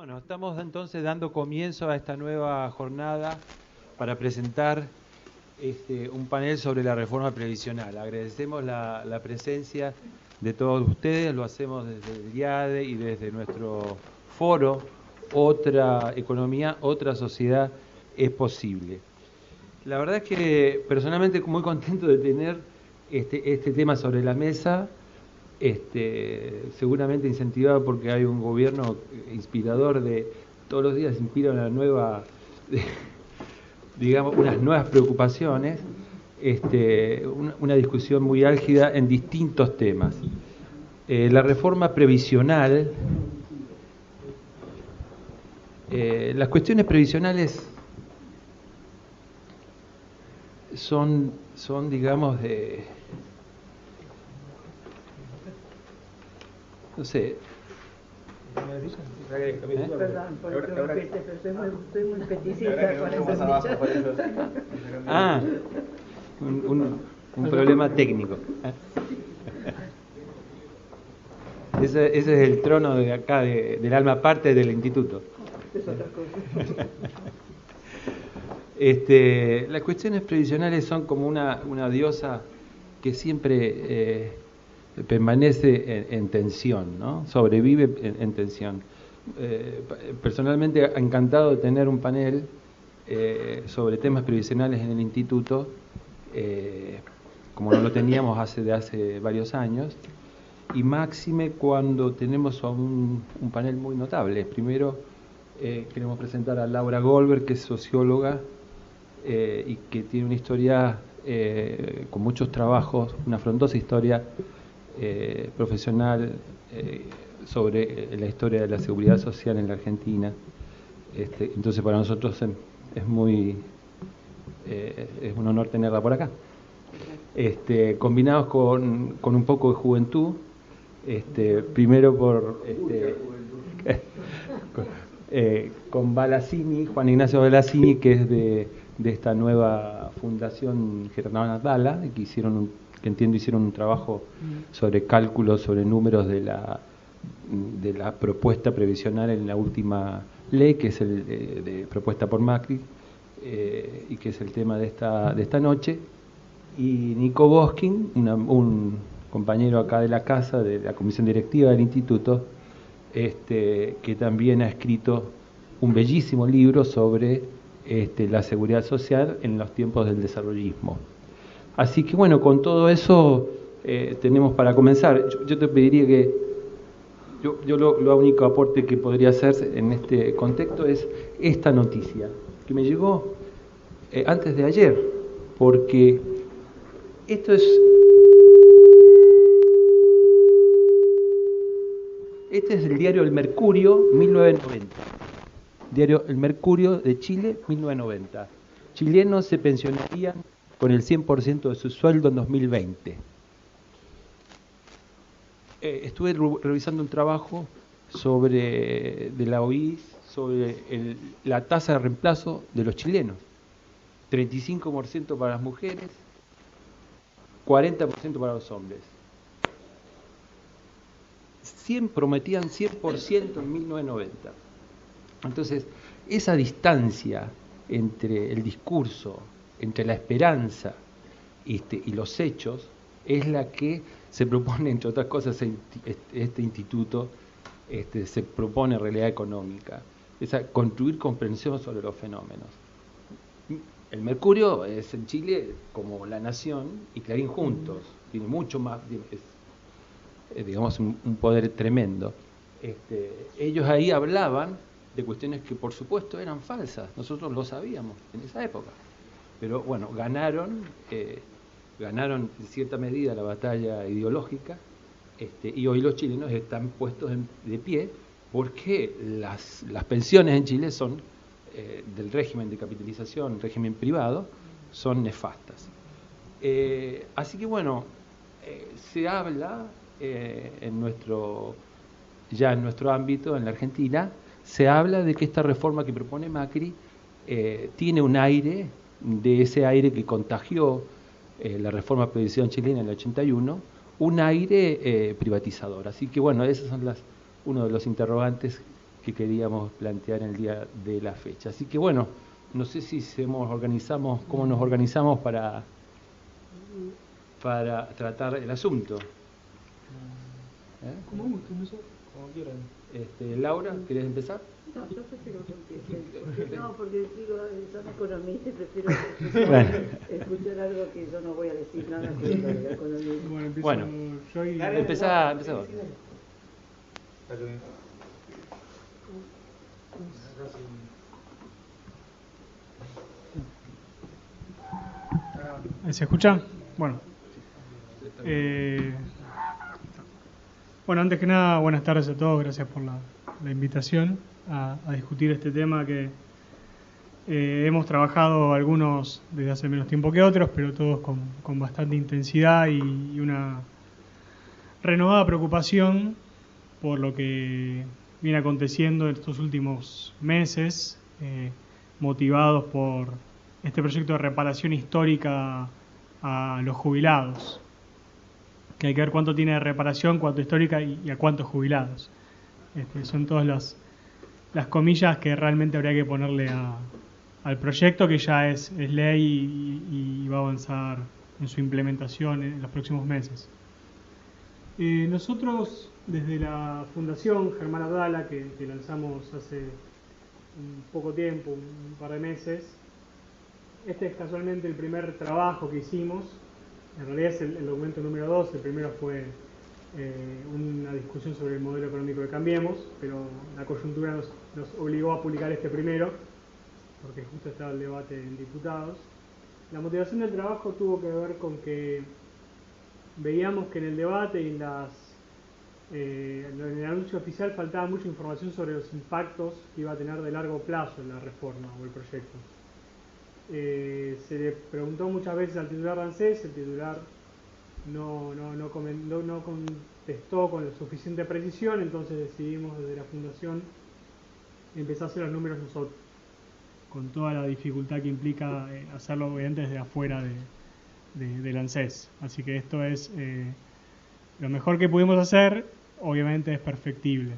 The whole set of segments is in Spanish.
Bueno, estamos entonces dando comienzo a esta nueva jornada para presentar un panel sobre la reforma previsional. Agradecemos la presencia de todos ustedes, lo hacemos desde el IADE y desde nuestro foro, Otra Economía, Otra Sociedad es Posible. La verdad es que personalmente muy contento de tener este tema sobre la mesa. Seguramente incentivado porque hay un gobierno inspirador todos los días inspira una nueva, digamos, unas nuevas preocupaciones, una discusión muy álgida en distintos temas. La reforma previsional, las cuestiones previsionales son digamos, no sé. Perdón, estoy muy peticista con eso. Ah, un problema técnico. Ese es el trono de acá, del alma parte del instituto. Es otra cosa. Las cuestiones previsionales son como una diosa que siempre permanece en tensión, ¿no? Sobrevive en tensión. Personalmente encantado de tener un panel sobre temas previsionales en el instituto, como no lo teníamos hace varios años, y máxime cuando tenemos un panel muy notable. Primero queremos presentar a Laura Goldberg, que es socióloga y que tiene una historia con muchos trabajos, una frondosa historia profesional sobre la historia de la seguridad social en la Argentina. Entonces para nosotros es un honor tenerla por acá. Combinados con un poco de juventud, primero con Balassini, Juan Ignacio Balassini, que es de esta nueva fundación Germán Abdala, que entiendo hicieron un trabajo sobre cálculos, sobre números de la propuesta previsional en la última ley, que es de propuesta por Macri, y que es el tema de esta noche. Y Nico Boskin, un compañero acá de la casa, de la comisión directiva del instituto, que también ha escrito un bellísimo libro sobre la seguridad social en los tiempos del desarrollismo. Así que bueno, con todo eso tenemos para comenzar. Yo te pediría que yo lo único aporte que podría hacer en este contexto es esta noticia que me llegó antes de ayer, porque este es el diario El Mercurio, 1990. Diario El Mercurio de Chile, 1990. Chilenos se pensionarían con el 100% de su sueldo en 2020. Estuve revisando un trabajo de la OIS sobre la tasa de reemplazo de los chilenos. 35% para las mujeres, 40% para los hombres. Prometían 100% en 1990. Entonces, esa distancia entre el discurso, entre la esperanza y los hechos, es la que se propone, entre otras cosas, este instituto se propone en realidad económica, es construir comprensión sobre los fenómenos. El Mercurio es en Chile como La Nación y Clarín juntos, tiene mucho más, digamos, un poder tremendo. Ellos ahí hablaban de cuestiones que por supuesto eran falsas, nosotros lo sabíamos en esa época, pero bueno, ganaron en cierta medida la batalla ideológica, y hoy los chilenos están puestos de pie porque las pensiones en Chile son del régimen de capitalización, régimen privado, son nefastas. Así que bueno, se habla en nuestro ámbito, en la Argentina, se habla de que esta reforma que propone Macri tiene un aire, de ese aire que contagió la reforma previsional chilena en el 81, un aire privatizador. Así que bueno, esos son uno de los interrogantes que queríamos plantear en el día de la fecha. Así que bueno, no sé si cómo nos organizamos para tratar el asunto. Como gusto, no sé, como quieran. Laura, ¿querés empezar? No, yo prefiero que empiece. No, porque digo, son economistas y prefiero escuchar algo que yo no voy a decir nada sobre la economía. Bueno, empiezo Bueno, yo y... empezá vos. ¿Se escucha? Bueno. Bueno, antes que nada, buenas tardes a todos. Gracias por la invitación a discutir este tema que hemos trabajado algunos desde hace menos tiempo que otros, pero todos con bastante intensidad y una renovada preocupación por lo que viene aconteciendo en estos últimos meses, motivados por este proyecto de reparación histórica a los jubilados, que hay que ver cuánto tiene de reparación, cuánto histórica y a cuántos jubilados. Son todas las comillas que realmente habría que ponerle al proyecto, que ya es ley y va a avanzar en su implementación en los próximos meses. Nosotros, desde la Fundación Germán Abdala, que lanzamos hace un poco tiempo, un par de meses, este es casualmente el primer trabajo que hicimos. En realidad es el documento número 2, el primero fue una discusión sobre el modelo económico de Cambiemos, pero la coyuntura nos obligó a publicar este primero, porque justo estaba el debate en diputados. La motivación del trabajo tuvo que ver con que veíamos que en el debate y en el anuncio oficial faltaba mucha información sobre los impactos que iba a tener de largo plazo la reforma o el proyecto. Se le preguntó muchas veces al titular de ANSES, el titular no contestó con suficiente precisión, entonces decidimos desde la Fundación empezar a hacer los números nosotros, con toda la dificultad que implica hacerlo obviamente desde afuera del ANSES. Así que esto es lo mejor que pudimos hacer, obviamente es perfectible.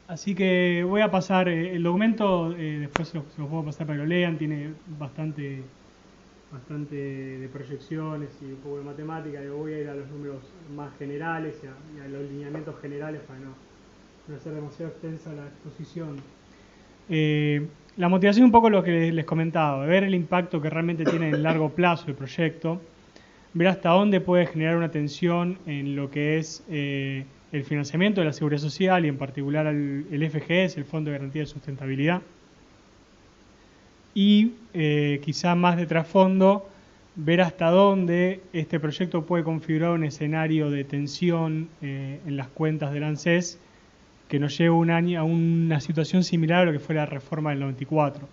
Así que voy a pasar el documento, después se los puedo pasar para que lo lean, tiene bastante de proyecciones y un poco de matemática. Yo voy a ir a los números más generales y a los lineamientos generales para no hacer demasiado extensa la exposición. La motivación un poco lo que les comentaba, ver el impacto que realmente tiene en largo plazo el proyecto, ver hasta dónde puede generar una tensión en lo que es el financiamiento de la Seguridad Social y en particular el FGS, el Fondo de Garantía de Sustentabilidad. Y quizá más de trasfondo, ver hasta dónde este proyecto puede configurar un escenario de tensión en las cuentas del ANSES que nos lleva a una situación similar a lo que fue la reforma del 94.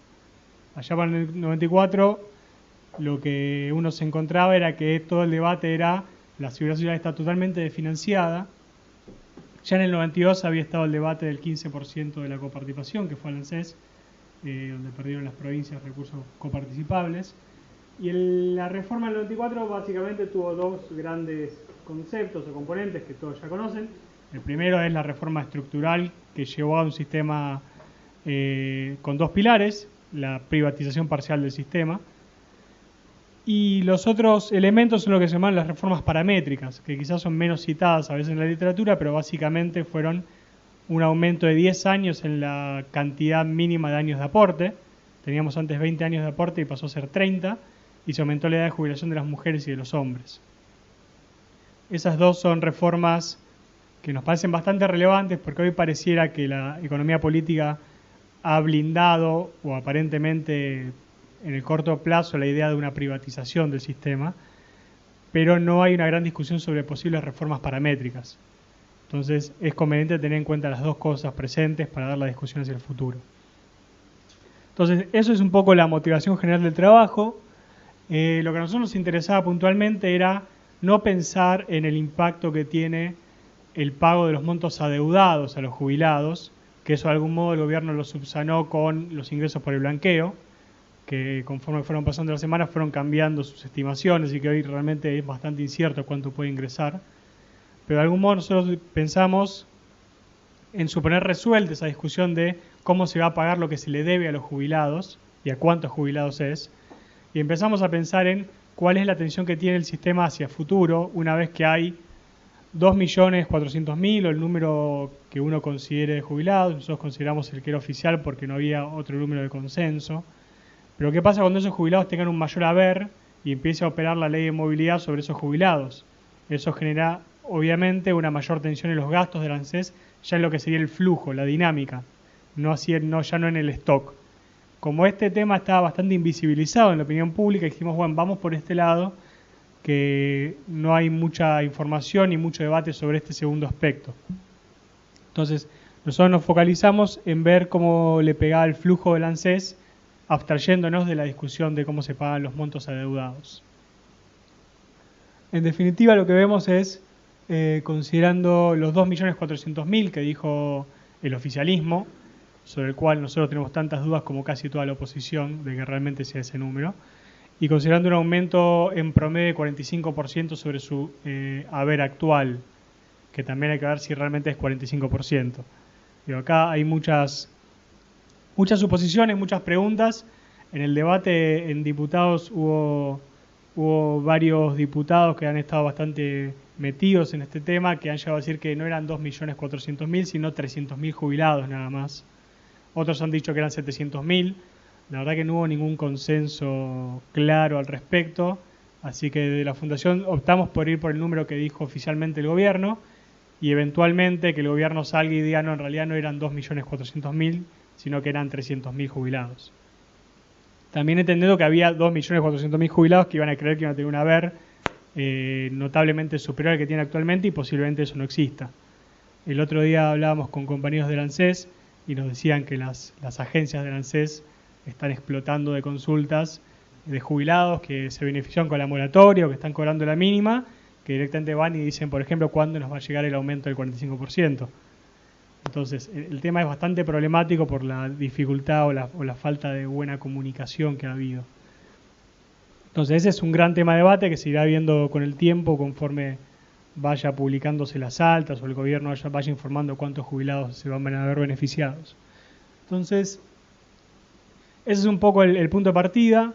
Allá para el 94 lo que uno se encontraba era que todo el debate era la Seguridad Social está totalmente desfinanciada. Ya en el 92 había estado el debate del 15% de la coparticipación, que fue al ANSES, donde perdieron las provincias recursos coparticipables. Y la reforma del 94 básicamente tuvo dos grandes conceptos o componentes que todos ya conocen. El primero es la reforma estructural, que llevó a un sistema con dos pilares, la privatización parcial del sistema. Y los otros elementos son lo que se llaman las reformas paramétricas, que quizás son menos citadas a veces en la literatura, pero básicamente fueron un aumento de 10 años en la cantidad mínima de años de aporte. Teníamos antes 20 años de aporte y pasó a ser 30, y se aumentó la edad de jubilación de las mujeres y de los hombres. Esas dos son reformas que nos parecen bastante relevantes porque hoy pareciera que la economía política ha blindado, o aparentemente en el corto plazo, la idea de una privatización del sistema, pero no hay una gran discusión sobre posibles reformas paramétricas. Entonces es conveniente tener en cuenta las dos cosas presentes para dar la discusión hacia el futuro. Entonces eso es un poco la motivación general del trabajo. Lo que a nosotros nos interesaba puntualmente era no pensar en el impacto que tiene el pago de los montos adeudados a los jubilados, que eso de algún modo el gobierno lo subsanó con los ingresos por el blanqueo, que conforme fueron pasando las semanas fueron cambiando sus estimaciones y que hoy realmente es bastante incierto cuánto puede ingresar. Pero de algún modo nosotros pensamos en suponer resuelta esa discusión de cómo se va a pagar lo que se le debe a los jubilados y a cuántos jubilados es, y empezamos a pensar en cuál es la tensión que tiene el sistema hacia futuro una vez que hay 2.400.000 o el número que uno considere de jubilados. Nosotros consideramos el que era oficial porque no había otro número de consenso. Pero ¿qué pasa cuando esos jubilados tengan un mayor haber y empiece a operar la ley de movilidad sobre esos jubilados? Eso genera obviamente una mayor tensión en los gastos del ANSES, ya en lo que sería el flujo, la dinámica, ya no en el stock. Como este tema está bastante invisibilizado en la opinión pública, dijimos, bueno, vamos por este lado, que no hay mucha información y mucho debate sobre este segundo aspecto. Entonces, nosotros nos focalizamos en ver cómo le pegaba el flujo del ANSES, abstrayéndonos de la discusión de cómo se pagan los montos adeudados. En definitiva, lo que vemos es, considerando los 2.400.000 que dijo el oficialismo, sobre el cual nosotros tenemos tantas dudas como casi toda la oposición de que realmente sea ese número, y considerando un aumento en promedio de 45% sobre su haber actual, que también hay que ver si realmente es 45%. Digo, acá hay muchas suposiciones, muchas preguntas. En el debate en diputados hubo varios diputados que han estado bastante metidos en este tema, que han llegado a decir que no eran 2.400.000, sino 300.000 jubilados nada más. Otros han dicho que eran 700.000. La verdad que no hubo ningún consenso claro al respecto, así que de la Fundación optamos por ir por el número que dijo oficialmente el gobierno y eventualmente que el gobierno salga y diga, no, en realidad no eran 2.400.000, sino que eran 300.000 jubilados. También entendiendo que había 2.400.000 jubilados que iban a creer que iban a tener un haber notablemente superior al que tiene actualmente y posiblemente eso no exista. El otro día hablábamos con compañeros del ANSES y nos decían que las agencias del ANSES están explotando de consultas de jubilados que se beneficiaron con la moratoria o que están cobrando la mínima, que directamente van y dicen, por ejemplo, cuándo nos va a llegar el aumento del 45%. Entonces, el tema es bastante problemático por la dificultad o la falta de buena comunicación que ha habido. Entonces, ese es un gran tema de debate que se irá viendo con el tiempo conforme vaya publicándose las altas o el gobierno vaya informando cuántos jubilados se van a ver beneficiados. Entonces, ese es un poco el punto de partida.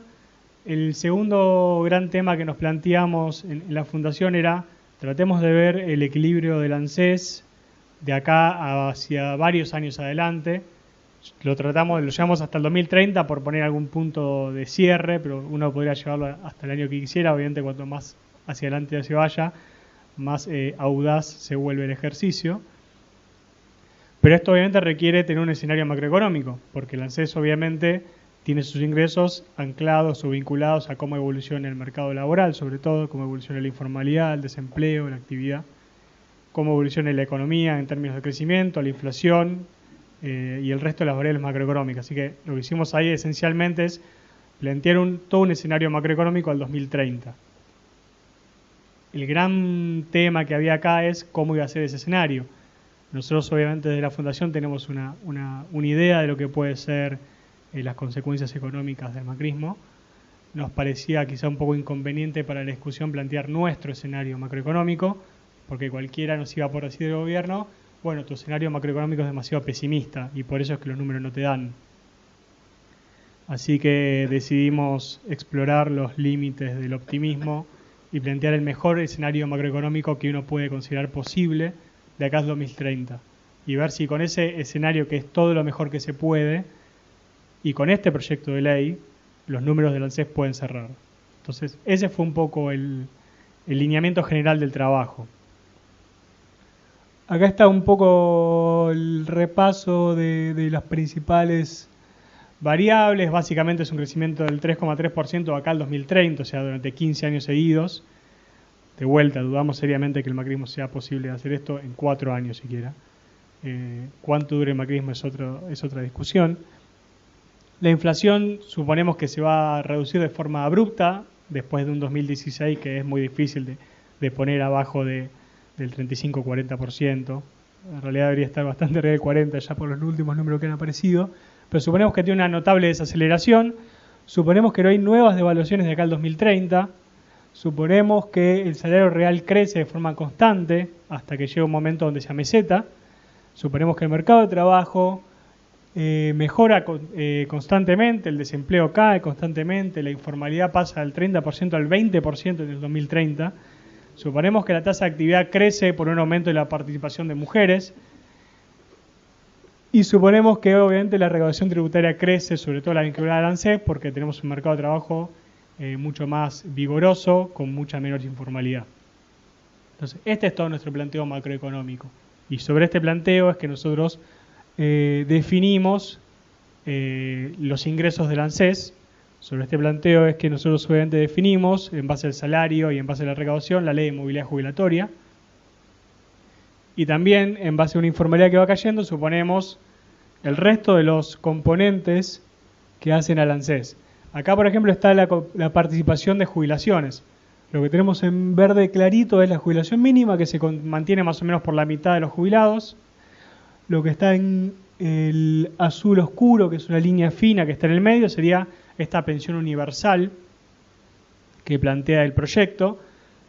El segundo gran tema que nos planteamos en la Fundación era, tratemos de ver el equilibrio del ANSES de acá hacia varios años adelante. Lo llevamos hasta el 2030 por poner algún punto de cierre, pero uno podría llevarlo hasta el año que quisiera. Obviamente, cuanto más hacia adelante se vaya, más audaz se vuelve el ejercicio. Pero esto obviamente requiere tener un escenario macroeconómico, porque el ANSES obviamente tiene sus ingresos anclados o vinculados a cómo evoluciona el mercado laboral, sobre todo cómo evoluciona la informalidad, el desempleo, la actividad, cómo evoluciona la economía en términos de crecimiento, la inflación y el resto de las variables macroeconómicas. Así que lo que hicimos ahí esencialmente es plantear todo un escenario macroeconómico al 2030. El gran tema que había acá es cómo iba a ser ese escenario. Nosotros obviamente desde la Fundación tenemos una idea de lo que puede ser las consecuencias económicas del macrismo. Nos parecía quizá un poco inconveniente para la discusión plantear nuestro escenario macroeconómico, porque cualquiera nos iba por decir del gobierno, bueno, tu escenario macroeconómico es demasiado pesimista y por eso es que los números no te dan. Así que decidimos explorar los límites del optimismo y plantear el mejor escenario macroeconómico que uno puede considerar posible de acá al 2030 y ver si con ese escenario, que es todo lo mejor que se puede, y con este proyecto de ley, los números del ANSES pueden cerrar. Entonces, ese fue un poco el lineamiento general del trabajo. Acá está un poco el repaso de las principales variables. Básicamente es un crecimiento del 3,3% acá al 2030, o sea, durante 15 años seguidos. De vuelta, dudamos seriamente que el macrismo sea posible hacer esto en 4 años siquiera. Cuánto dure el macrismo es otra discusión. La inflación suponemos que se va a reducir de forma abrupta después de un 2016 que es muy difícil de poner abajo del 35-40%. En realidad debería estar bastante arriba del 40% ya por los últimos números que han aparecido. Pero suponemos que tiene una notable desaceleración. Suponemos que no hay nuevas devaluaciones de acá al 2030. Suponemos que el salario real crece de forma constante hasta que llegue un momento donde se ameseta. Suponemos que el mercado de trabajo mejora constantemente, el desempleo cae constantemente, la informalidad pasa del 30% al 20% en el 2030. Suponemos que la tasa de actividad crece por un aumento de la participación de mujeres. Y suponemos que obviamente la recaudación tributaria crece, sobre todo la vinculada al ANSES, porque tenemos un mercado de trabajo mucho más vigoroso, con mucha menor informalidad. Entonces, este es todo nuestro planteo macroeconómico. Y sobre este planteo es que nosotros definimos los ingresos del ANSES. Sobre este planteo es que nosotros obviamente definimos, en base al salario y en base a la recaudación, la ley de movilidad jubilatoria. Y también, en base a una informalidad que va cayendo, suponemos el resto de los componentes que hacen al ANSES. Acá, por ejemplo, está la participación de jubilaciones. Lo que tenemos en verde clarito es la jubilación mínima, que se mantiene más o menos por la mitad de los jubilados. Lo que está en el azul oscuro, que es una línea fina que está en el medio, sería esta pensión universal que plantea el proyecto.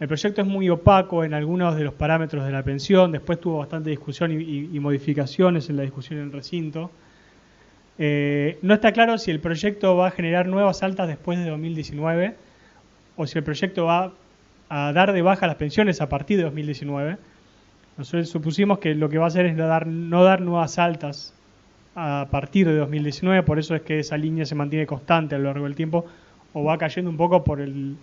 El proyecto es muy opaco en algunos de los parámetros de la pensión, después tuvo bastante discusión y modificaciones en la discusión en el recinto. No está claro si el proyecto va a generar nuevas altas después de 2019 o si el proyecto va a dar de baja las pensiones a partir de 2019. Nosotros supusimos que lo que va a hacer es no dar nuevas altas a partir de 2019, por eso es que esa línea se mantiene constante a lo largo del tiempo o va cayendo un poco por la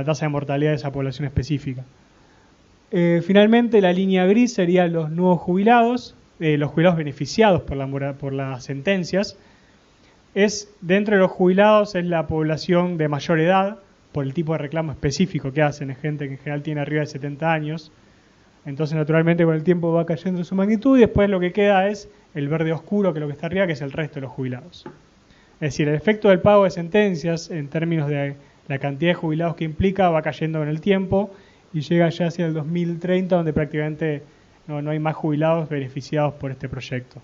tasa de mortalidad de esa población específica. Finalmente, la línea gris serían los nuevos jubilados, los jubilados beneficiados por las sentencias. Dentro de los jubilados es la población de mayor edad, por el tipo de reclamo específico que hacen, es gente que en general tiene arriba de 70 años. Entonces, naturalmente, con el tiempo va cayendo su magnitud y después lo que queda es el verde oscuro, que es lo que está arriba, que es el resto de los jubilados. Es decir, el efecto del pago de sentencias en términos de la cantidad de jubilados que implica va cayendo en el tiempo y llega ya hacia el 2030, donde prácticamente no hay más jubilados beneficiados por este proyecto.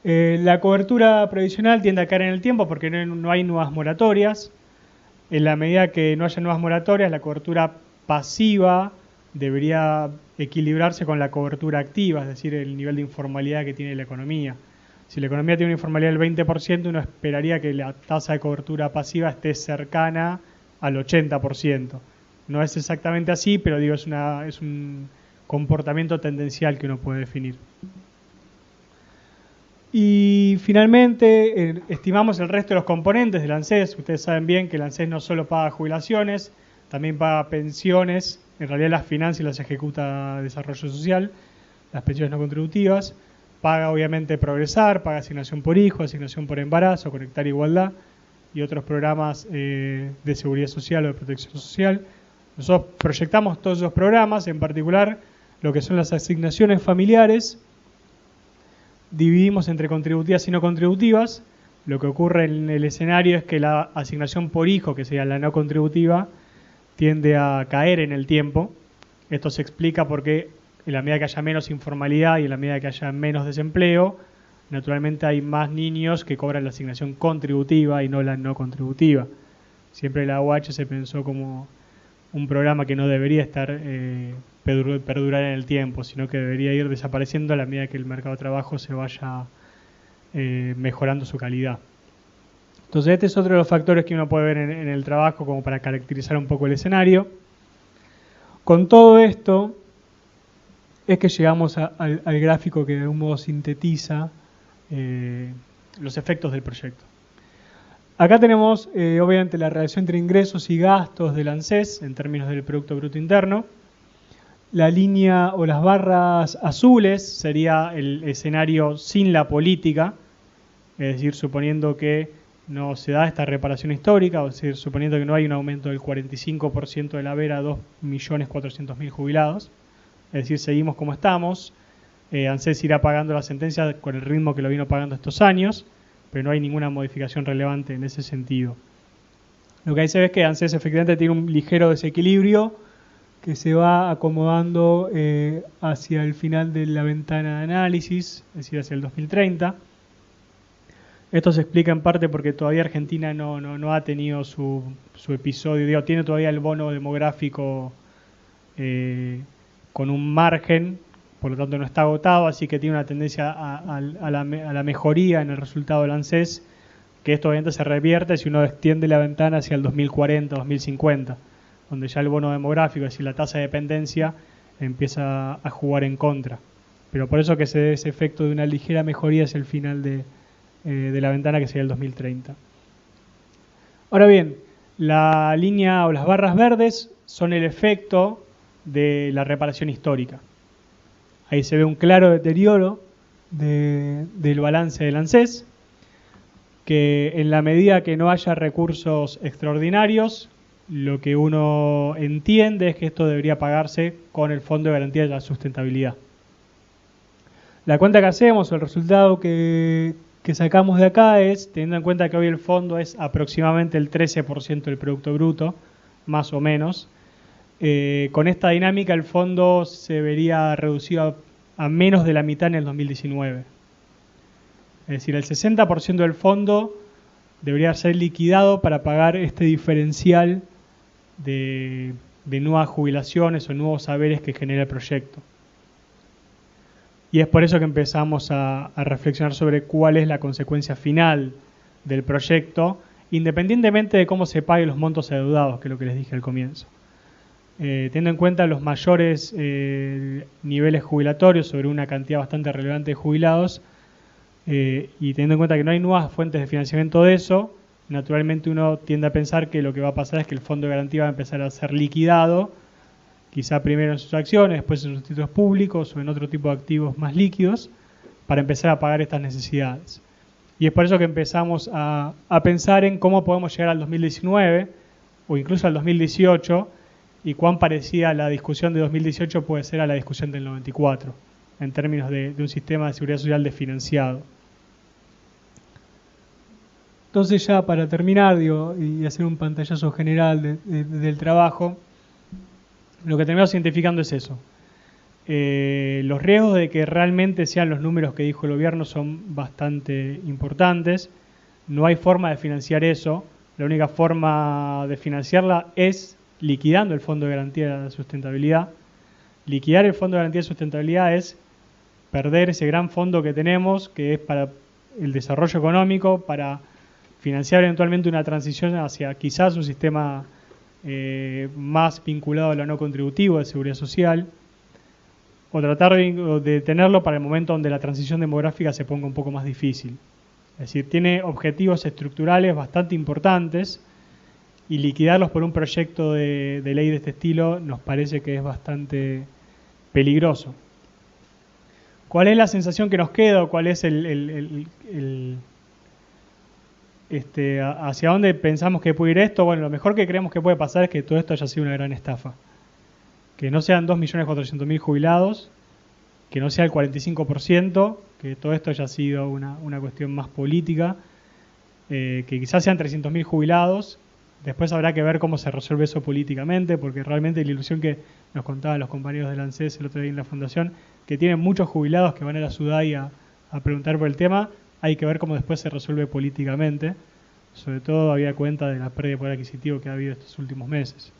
La cobertura previsional tiende a caer en el tiempo porque no hay nuevas moratorias. En la medida que no haya nuevas moratorias, la cobertura pasiva debería equilibrarse con la cobertura activa, es decir, el nivel de informalidad que tiene la economía. Si la economía tiene una informalidad del 20%, uno esperaría que la tasa de cobertura pasiva esté cercana al 80%. No es exactamente así, pero digo, es un comportamiento tendencial que uno puede definir. Y finalmente, estimamos el resto de los componentes del ANSES. Ustedes saben bien que el ANSES no solo paga jubilaciones, también paga pensiones. En realidad las financia y las ejecuta Desarrollo Social, las pensiones no contributivas. Paga obviamente Progresar, paga asignación por hijo, asignación por embarazo, Conectar Igualdad y otros programas de seguridad social o de protección social. Nosotros proyectamos todos esos programas, en particular lo que son las asignaciones familiares. Dividimos entre contributivas y no contributivas. Lo que ocurre en el escenario es que la asignación por hijo, que sería la no contributiva, tiende a caer en el tiempo. Esto se explica porque en la medida que haya menos informalidad y en la medida que haya menos desempleo, naturalmente hay más niños que cobran la asignación contributiva y no la no contributiva. Siempre la AUH se pensó como un programa que no debería estar perdurar en el tiempo, sino que debería ir desapareciendo a la medida que el mercado de trabajo se vaya mejorando su calidad. Entonces este es otro de los factores que uno puede ver en el trabajo como para caracterizar un poco el escenario. Con todo esto es que llegamos al gráfico que de algún modo sintetiza los efectos del proyecto. Acá tenemos obviamente la relación entre ingresos y gastos del ANSES en términos del Producto Bruto Interno. La línea o las barras azules sería el escenario sin la política, es decir, suponiendo que no se da esta reparación histórica, es decir, suponiendo que no hay un aumento del 45% de la vera a 2.400.000 jubilados, es decir, seguimos como estamos, ANSES irá pagando la sentencia con el ritmo que lo vino pagando estos años, pero no hay ninguna modificación relevante en ese sentido. Lo que ahí se ve es que ANSES efectivamente tiene un ligero desequilibrio que se va acomodando hacia el final de la ventana de análisis, es decir, hacia el 2030. Esto se explica en parte porque todavía Argentina no ha tenido su episodio, tiene todavía el bono demográfico con un margen, por lo tanto no está agotado, así que tiene una tendencia a la mejoría en el resultado del ANSES, que esto obviamente se revierte si uno extiende la ventana hacia el 2040, 2050, donde ya el bono demográfico, es decir, la tasa de dependencia, empieza a jugar en contra. Pero por eso que se dé ese efecto de una ligera mejoría hacia el final de la ventana, que sería el 2030. Ahora bien, la línea o las barras verdes son el efecto de la reparación histórica. Ahí se ve un claro deterioro del balance del ANSES, que en la medida que no haya recursos extraordinarios, lo que uno entiende es que esto debería pagarse con el Fondo de Garantía de la Sustentabilidad. La cuenta que hacemos, el resultado que sacamos de acá es, teniendo en cuenta que hoy el fondo es aproximadamente el 13% del Producto Bruto, más o menos, con esta dinámica el fondo se vería reducido a menos de la mitad en el 2019. Es decir, el 60% del fondo debería ser liquidado para pagar este diferencial de nuevas jubilaciones o nuevos saberes que genera el proyecto. Y es por eso que empezamos a reflexionar sobre cuál es la consecuencia final del proyecto, independientemente de cómo se paguen los montos adeudados, que es lo que les dije al comienzo. Teniendo en cuenta los mayores niveles jubilatorios sobre una cantidad bastante relevante de jubilados, y teniendo en cuenta que no hay nuevas fuentes de financiamiento de eso, naturalmente uno tiende a pensar que lo que va a pasar es que el fondo de garantía va a empezar a ser liquidado, quizá primero en sus acciones, después en sus títulos públicos o en otro tipo de activos más líquidos, para empezar a pagar estas necesidades. Y es por eso que empezamos a pensar en cómo podemos llegar al 2019 o incluso al 2018 y cuán parecida la discusión de 2018 puede ser a la discusión del 94 en términos de un sistema de seguridad social desfinanciado. Entonces, ya para terminar y hacer un pantallazo general del trabajo, lo que terminamos identificando es eso. Los riesgos de que realmente sean los números que dijo el gobierno son bastante importantes. No hay forma de financiar eso. La única forma de financiarla es liquidando el Fondo de Garantía de Sustentabilidad. Liquidar el Fondo de Garantía de Sustentabilidad es perder ese gran fondo que tenemos, que es para el desarrollo económico, para financiar eventualmente una transición hacia quizás un sistema más vinculado a lo no contributivo de seguridad social, o tratar de tenerlo para el momento donde la transición demográfica se ponga un poco más difícil. Es decir, tiene objetivos estructurales bastante importantes y liquidarlos por un proyecto de ley de este estilo nos parece que es bastante peligroso. ¿Cuál es la sensación que nos queda o cuál es hacia dónde pensamos que puede ir esto? Bueno, lo mejor que creemos que puede pasar es que todo esto haya sido una gran estafa. Que no sean 2.400.000 jubilados, que no sea el 45%, que todo esto haya sido una cuestión más política, que quizás sean 300.000 jubilados. Después habrá que ver cómo se resuelve eso políticamente, porque realmente la ilusión que nos contaban los compañeros del ANSES el otro día en la Fundación, que tienen muchos jubilados que van a la SUDAI a preguntar por el tema, hay que ver cómo después se resuelve políticamente, sobre todo habida cuenta de la pérdida de poder adquisitivo que ha habido estos últimos meses.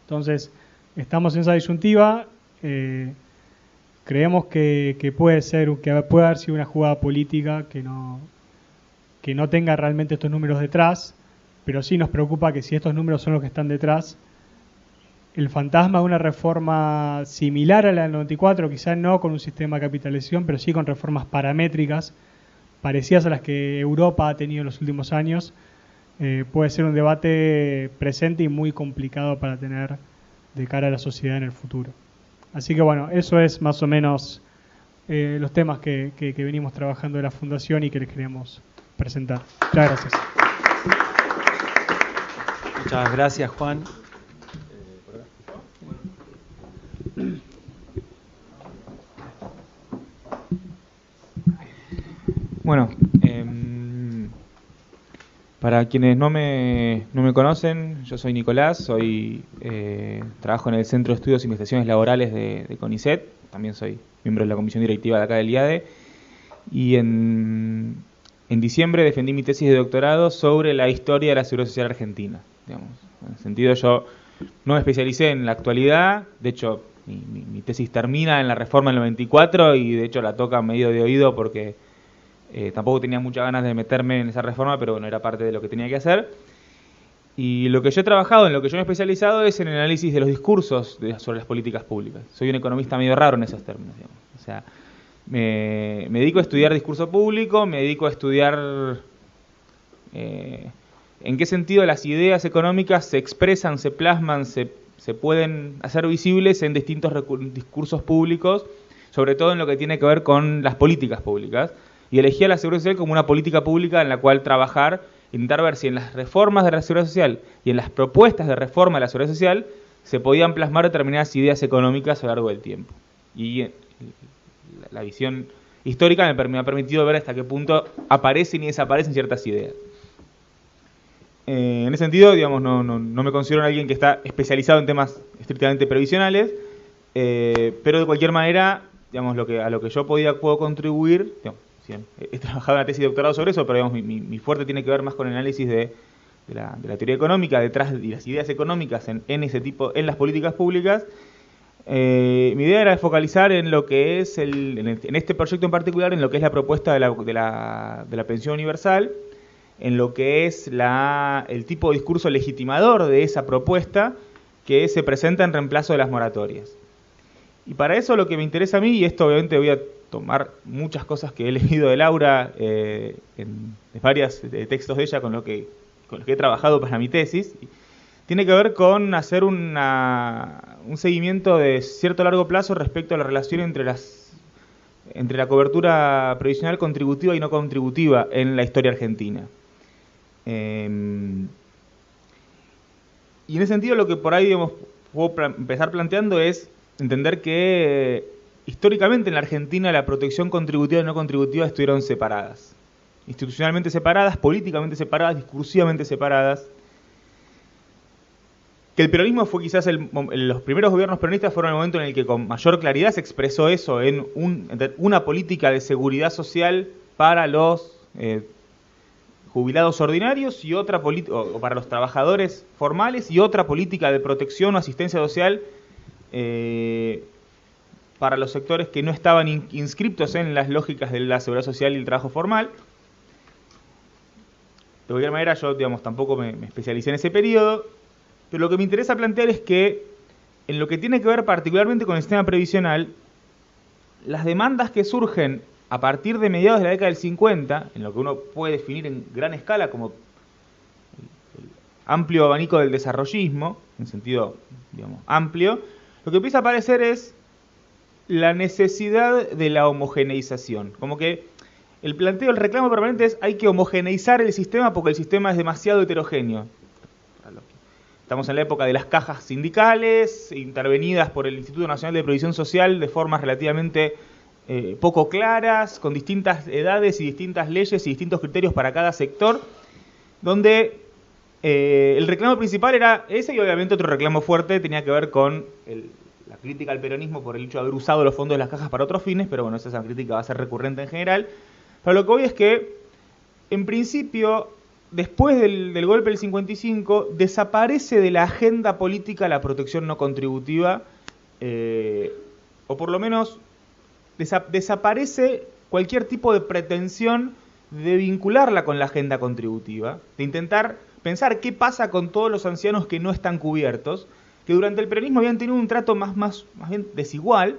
Entonces, estamos en esa disyuntiva, creemos que puede haber sido una jugada política que no tenga realmente estos números detrás, pero sí nos preocupa que si estos números son los que están detrás, el fantasma de una reforma similar a la del 94, quizás no con un sistema de capitalización, pero sí con reformas paramétricas, parecidas a las que Europa ha tenido en los últimos años, puede ser un debate presente y muy complicado para tener de cara a la sociedad en el futuro. Así que bueno, eso es más o menos los temas que venimos trabajando de la Fundación y que les queríamos presentar. Muchas gracias. Muchas gracias, Juan. Bueno, para quienes no me conocen, yo soy Nicolás, trabajo en el Centro de Estudios e Investigaciones Laborales de CONICET, también soy miembro de la comisión directiva de acá del IADE, y en diciembre defendí mi tesis de doctorado sobre la historia de la Seguridad Social Argentina. Digamos. En el sentido, yo no me especialicé en la actualidad, de hecho mi tesis termina en la reforma del 94 y de hecho la toca medio de oído porque tampoco tenía muchas ganas de meterme en esa reforma, pero bueno, era parte de lo que tenía que hacer. Y lo que yo he trabajado, en lo que yo me he especializado, es en el análisis de los discursos sobre las políticas públicas. Soy un economista medio raro en esos términos, digamos. O sea, me dedico a estudiar discurso público, me dedico a estudiar en qué sentido las ideas económicas se expresan, se plasman, se pueden hacer visibles en distintos discursos públicos, sobre todo en lo que tiene que ver con las políticas públicas. Y elegí a la Seguridad Social como una política pública en la cual trabajar, intentar ver si en las reformas de la Seguridad Social y en las propuestas de reforma de la Seguridad Social se podían plasmar determinadas ideas económicas a lo largo del tiempo. Y la visión histórica me ha permitido ver hasta qué punto aparecen y desaparecen ciertas ideas. En ese sentido, digamos, no me considero alguien que está especializado en temas estrictamente previsionales, pero de cualquier manera, digamos, a lo que yo puedo contribuir, digamos, he trabajado en una tesis de doctorado sobre eso, pero digamos, mi fuerte tiene que ver más con el análisis de la teoría económica detrás de las ideas económicas en las políticas públicas. Mi idea era focalizar en lo que es en este proyecto en particular, en lo que es la propuesta de la pensión universal, en lo que es el tipo de discurso legitimador de esa propuesta que se presenta en reemplazo de las moratorias. Y para eso lo que me interesa a mí, y esto obviamente voy a tomar muchas cosas que he leído de Laura en varios textos de ella con los que he trabajado para mi tesis, tiene que ver con hacer un seguimiento de cierto largo plazo respecto a la relación entre la cobertura previsional contributiva y no contributiva en la historia argentina. Y en ese sentido lo que por ahí puedo empezar planteando es entender que históricamente en la Argentina la protección contributiva y no contributiva estuvieron separadas. Institucionalmente separadas, políticamente separadas, discursivamente separadas. Que el peronismo fue quizás los primeros gobiernos peronistas fueron el momento en el que con mayor claridad se expresó eso en una política de seguridad social para los jubilados ordinarios y otra o para los trabajadores formales y otra política de protección o asistencia social para los sectores que no estaban inscriptos en las lógicas de la seguridad social y el trabajo formal. De cualquier manera, yo tampoco me especialicé en ese periodo, pero lo que me interesa plantear es que en lo que tiene que ver particularmente con el sistema previsional, las demandas que surgen a partir de mediados de la década del 50, en lo que uno puede definir en gran escala como el amplio abanico del desarrollismo, en sentido amplio, lo que empieza a aparecer es la necesidad de la homogeneización. Como que el reclamo permanente es hay que homogeneizar el sistema porque el sistema es demasiado heterogéneo. Estamos en la época de las cajas sindicales, intervenidas por el Instituto Nacional de Previsión Social de formas relativamente poco claras, con distintas edades y distintas leyes y distintos criterios para cada sector, donde el reclamo principal era ese y obviamente otro reclamo fuerte tenía que ver con la crítica al peronismo por el hecho de haber usado los fondos de las cajas para otros fines, pero bueno, esa crítica va a ser recurrente en general. Pero lo que voy es que, en principio, después del golpe del 55, desaparece de la agenda política la protección no contributiva, o por lo menos desaparece cualquier tipo de pretensión de vincularla con la agenda contributiva, de intentar pensar qué pasa con todos los ancianos que no están cubiertos, que durante el peronismo habían tenido un trato más bien desigual,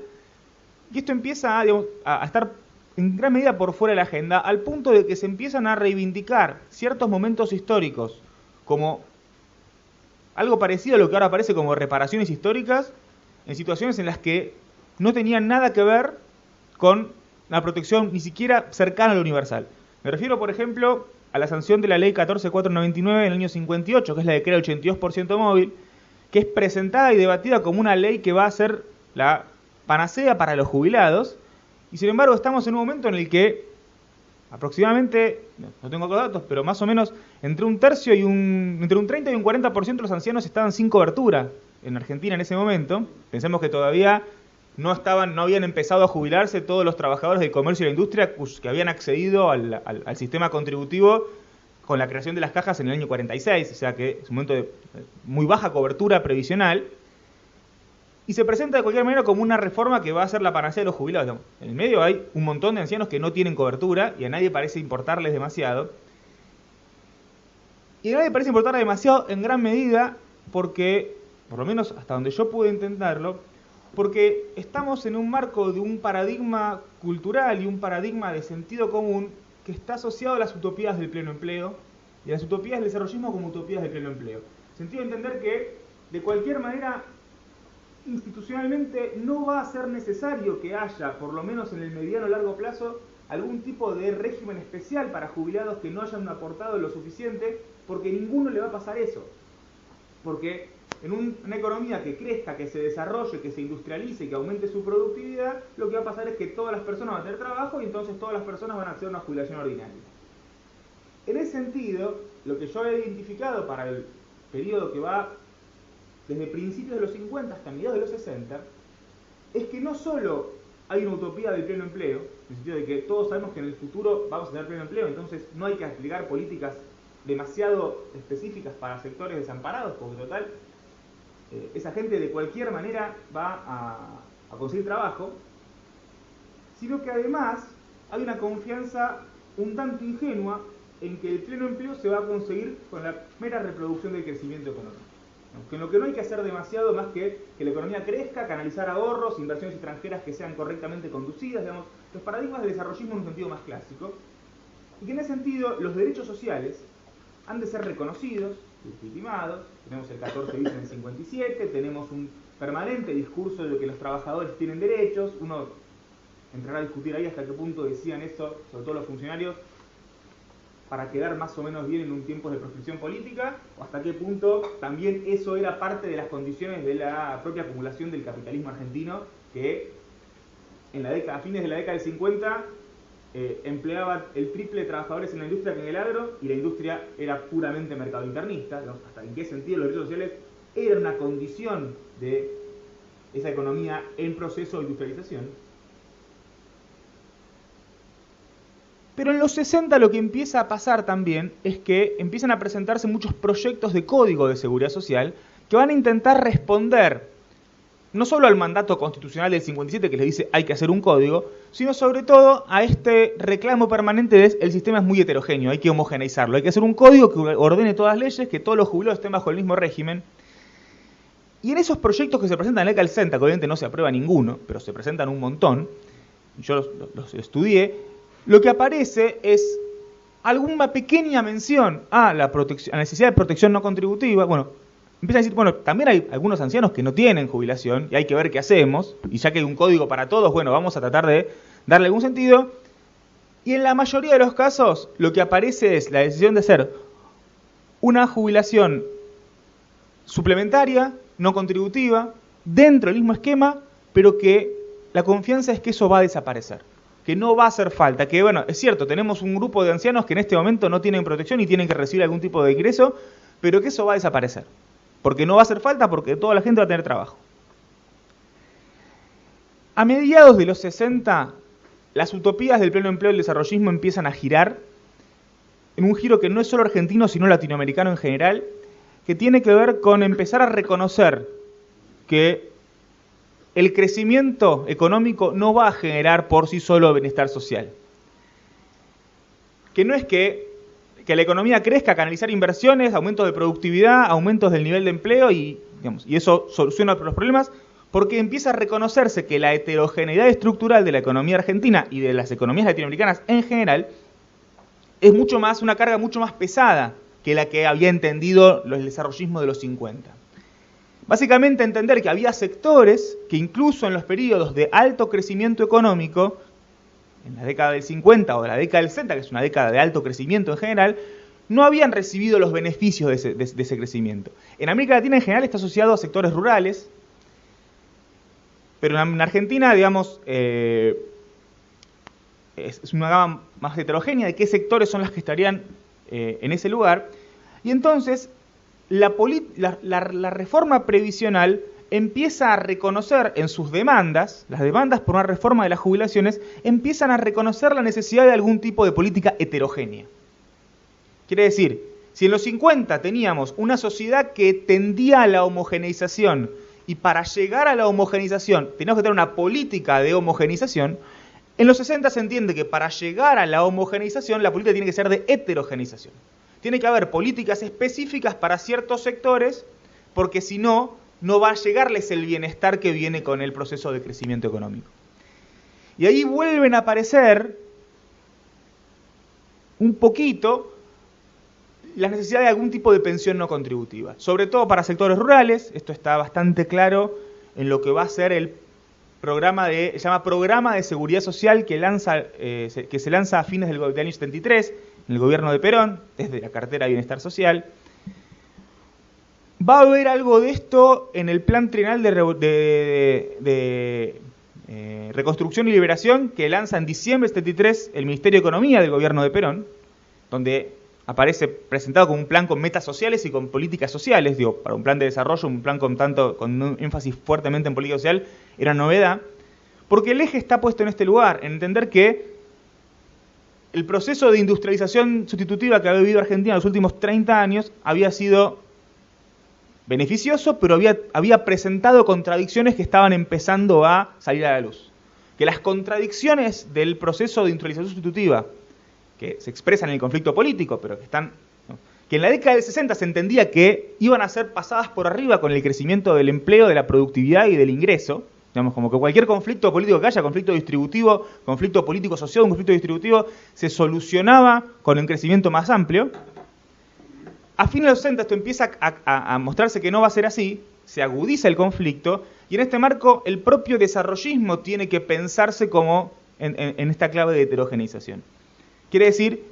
y esto empieza a estar en gran medida por fuera de la agenda, al punto de que se empiezan a reivindicar ciertos momentos históricos como algo parecido a lo que ahora aparece como reparaciones históricas, en situaciones en las que no tenían nada que ver con la protección ni siquiera cercana a lo universal. Me refiero, por ejemplo, a la sanción de la ley 14499 en el año 58, que es la que crea el 82% móvil, que es presentada y debatida como una ley que va a ser la panacea para los jubilados, y sin embargo estamos en un momento en el que aproximadamente, no tengo datos, pero más o menos entre un 30 y un 40% de los ancianos estaban sin cobertura en Argentina en ese momento. Pensemos que todavía no habían empezado a jubilarse todos los trabajadores del comercio y la industria que habían accedido al sistema contributivo con la creación de las cajas en el año 46, o sea que es un momento de muy baja cobertura previsional. y se presenta de cualquier manera como una reforma que va a ser la panacea de los jubilados. En el medio hay un montón de ancianos que no tienen cobertura y a nadie parece importarles demasiado. Y a nadie parece importarles demasiado en gran medida porque, por lo menos hasta donde yo pude entenderlo, porque estamos en un marco de un paradigma cultural y un paradigma de sentido común que está asociado a las utopías del pleno empleo y a las utopías del desarrollismo como utopías del pleno empleo. Sentido de entender que, de cualquier manera, institucionalmente no va a ser necesario que haya, por lo menos en el mediano o largo plazo, algún tipo de régimen especial para jubilados que no hayan aportado lo suficiente, porque a ninguno le va a pasar eso. Porque en una economía que crezca, que se desarrolle, que se industrialice, que aumente su productividad, lo que va a pasar es que todas las personas van a tener trabajo y entonces todas las personas van a hacer una jubilación ordinaria. En ese sentido, lo que yo he identificado para el periodo que va desde principios de los 50 hasta mediados de los 60, es que no solo hay una utopía del pleno empleo, en el sentido de que todos sabemos que en el futuro vamos a tener pleno empleo, entonces no hay que aplicar políticas demasiado específicas para sectores desamparados, porque total, esa gente de cualquier manera va a conseguir trabajo, sino que además hay una confianza un tanto ingenua en que el pleno empleo se va a conseguir con la mera reproducción del crecimiento económico. En lo que no hay que hacer demasiado más que la economía crezca, canalizar ahorros, inversiones extranjeras que sean correctamente conducidas, digamos, los paradigmas del desarrollismo en un sentido más clásico, y que en ese sentido los derechos sociales han de ser reconocidos, legitimados. Tenemos el 14 bis en el 57, tenemos un permanente discurso de que los trabajadores tienen derechos, uno entrará a discutir ahí hasta qué punto decían eso, sobre todo los funcionarios, para quedar más o menos bien en un tiempo de proscripción política, o hasta qué punto también eso era parte de las condiciones de la propia acumulación del capitalismo argentino, que a fines de la década del 50 empleaba el triple de trabajadores en la industria que en el agro, y la industria era puramente mercado internista, ¿no? Hasta en qué sentido los derechos sociales eran una condición de esa economía en proceso de industrialización. Pero en los 60 lo que empieza a pasar también es que empiezan a presentarse muchos proyectos de código de seguridad social que van a intentar responder no solo al mandato constitucional del 57 que les dice hay que hacer un código, sino sobre todo a este reclamo permanente de el sistema es muy heterogéneo, hay que homogeneizarlo, hay que hacer un código que ordene todas las leyes, que todos los jubilados estén bajo el mismo régimen. Y en esos proyectos que se presentan en la década del 60, que obviamente no se aprueba ninguno, pero se presentan un montón, yo los estudié, lo que aparece es alguna pequeña mención a la necesidad de protección no contributiva. Bueno, empiezan a decir, bueno, también hay algunos ancianos que no tienen jubilación y hay que ver qué hacemos, y ya que hay un código para todos, bueno, vamos a tratar de darle algún sentido. Y en la mayoría de los casos lo que aparece es la decisión de hacer una jubilación suplementaria, no contributiva, dentro del mismo esquema, pero que la confianza es que eso va a desaparecer, que no va a hacer falta, que bueno, es cierto, tenemos un grupo de ancianos que en este momento no tienen protección y tienen que recibir algún tipo de ingreso, pero que eso va a desaparecer, porque no va a hacer falta, porque toda la gente va a tener trabajo. A mediados de los 60, las utopías del pleno empleo y el desarrollismo empiezan a girar, en un giro que no es solo argentino, sino latinoamericano en general, que tiene que ver con empezar a reconocer que el crecimiento económico no va a generar por sí solo bienestar social. Que no es que la economía crezca, canalizar inversiones, aumentos de productividad, aumentos del nivel de empleo y eso soluciona los problemas, porque empieza a reconocerse que la heterogeneidad estructural de la economía argentina y de las economías latinoamericanas en general es mucho más, una carga mucho más pesada que la que había entendido el desarrollismo de los 50. Básicamente entender que había sectores que incluso en los periodos de alto crecimiento económico, en la década del 50 o de la década del 60, que es una década de alto crecimiento en general, no habían recibido los beneficios de ese crecimiento. En América Latina en general está asociado a sectores rurales, pero en Argentina, digamos, es una gama más heterogénea de qué sectores son las que estarían en ese lugar. Y entonces la reforma previsional empieza a reconocer en sus demandas, las demandas por una reforma de las jubilaciones, empiezan a reconocer la necesidad de algún tipo de política heterogénea. Quiere decir, si en los 50 teníamos una sociedad que tendía a la homogeneización y para llegar a la homogeneización tenemos que tener una política de homogeneización, en los 60 se entiende que para llegar a la homogeneización la política tiene que ser de heterogeneización. Tiene que haber políticas específicas para ciertos sectores, porque si no, no va a llegarles el bienestar que viene con el proceso de crecimiento económico. Y ahí vuelven a aparecer un poquito la necesidad de algún tipo de pensión no contributiva, sobre todo para sectores rurales. Esto está bastante claro en lo que va a ser el programa se llama Programa de Seguridad Social que se lanza a fines del año 73 en el gobierno de Perón, desde la cartera de Bienestar Social. Va a haber algo de esto en el Plan Trienal de Reconstrucción y Liberación que lanza en diciembre de 73 el Ministerio de Economía del gobierno de Perón, donde aparece presentado como un plan con metas sociales y con políticas sociales. Digo, para un plan de desarrollo, un plan con un énfasis fuertemente en política social, era novedad, porque el eje está puesto en este lugar, en entender que el proceso de industrialización sustitutiva que había vivido Argentina en los últimos 30 años había sido beneficioso, pero había presentado contradicciones que estaban empezando a salir a la luz. Que las contradicciones del proceso de industrialización sustitutiva, que se expresan en el conflicto político, pero que en la década del 60 se entendía que iban a ser pasadas por arriba con el crecimiento del empleo, de la productividad y del ingreso. Digamos, como que cualquier conflicto político que haya, conflicto distributivo, conflicto político-social, un conflicto distributivo, se solucionaba con un crecimiento más amplio. A fines de los 60 esto empieza a mostrarse que no va a ser así, se agudiza el conflicto, y en este marco el propio desarrollismo tiene que pensarse como en esta clave de heterogeneización. Quiere decir,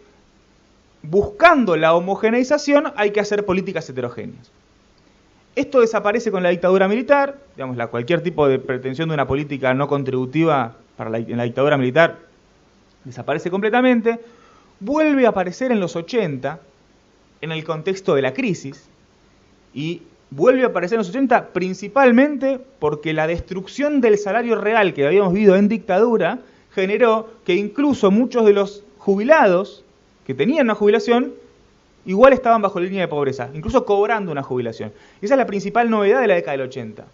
buscando la homogeneización hay que hacer políticas heterogéneas. Esto desaparece con la dictadura militar, digamos, cualquier tipo de pretensión de una política no contributiva en la dictadura militar desaparece completamente, vuelve a aparecer en los 80, en el contexto de la crisis, y vuelve a aparecer en los 80 principalmente porque la destrucción del salario real que habíamos vivido en dictadura generó que incluso muchos de los jubilados que tenían una jubilación igual estaban bajo la línea de pobreza, incluso cobrando una jubilación. Y esa es la principal novedad de la década del 80.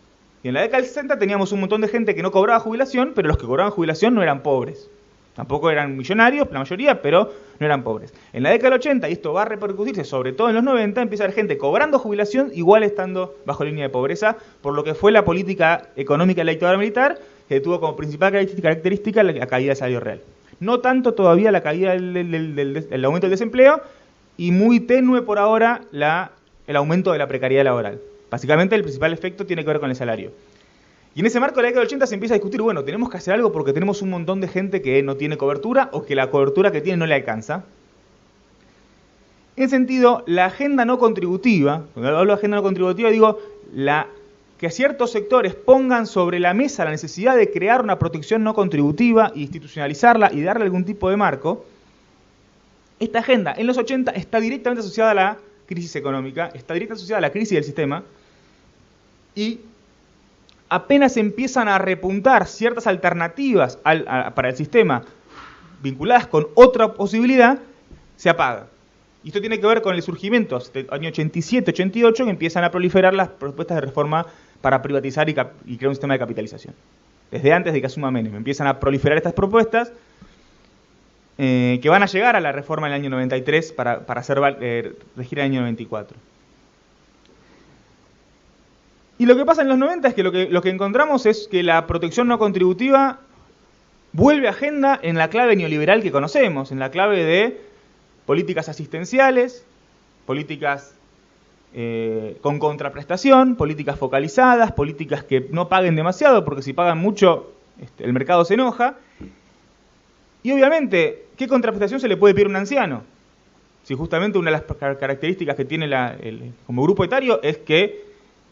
Y en la década del 60 teníamos un montón de gente que no cobraba jubilación, pero los que cobraban jubilación no eran pobres. Tampoco eran millonarios, la mayoría, pero no eran pobres. En la década del 80, y esto va a repercutirse sobre todo en los 90, empieza a haber gente cobrando jubilación igual estando bajo la línea de pobreza, por lo que fue la política económica de la dictadura militar, que tuvo como principal característica la caída del salario real. No tanto todavía la caída del aumento del desempleo, y muy tenue por ahora el aumento de la precariedad laboral. Básicamente el principal efecto tiene que ver con el salario. Y en ese marco de la década del 80 se empieza a discutir, bueno, tenemos que hacer algo porque tenemos un montón de gente que no tiene cobertura o que la cobertura que tiene no le alcanza. En ese sentido, la agenda no contributiva, cuando hablo de agenda no contributiva digo que ciertos sectores pongan sobre la mesa la necesidad de crear una protección no contributiva, institucionalizarla y darle algún tipo de marco. Esta agenda en los 80 está directamente asociada a la crisis económica, está directamente asociada a la crisis del sistema, y apenas empiezan a repuntar ciertas alternativas para el sistema vinculadas con otra posibilidad, se apaga. Y esto tiene que ver con el surgimiento del año 87-88, que empiezan a proliferar las propuestas de reforma para privatizar y crear un sistema de capitalización. Desde antes de que asuma Menem, empiezan a proliferar estas propuestas que van a llegar a la reforma en el año 93 para regir el año 94. Y lo que pasa en los 90 es que lo que encontramos es que la protección no contributiva vuelve a agenda en la clave neoliberal que conocemos, en la clave de políticas asistenciales, políticas con contraprestación, políticas focalizadas, políticas que no paguen demasiado, porque si pagan mucho el mercado se enoja. Y obviamente, ¿qué contraprestación se le puede pedir a un anciano? Si justamente una de las características que tiene como grupo etario es que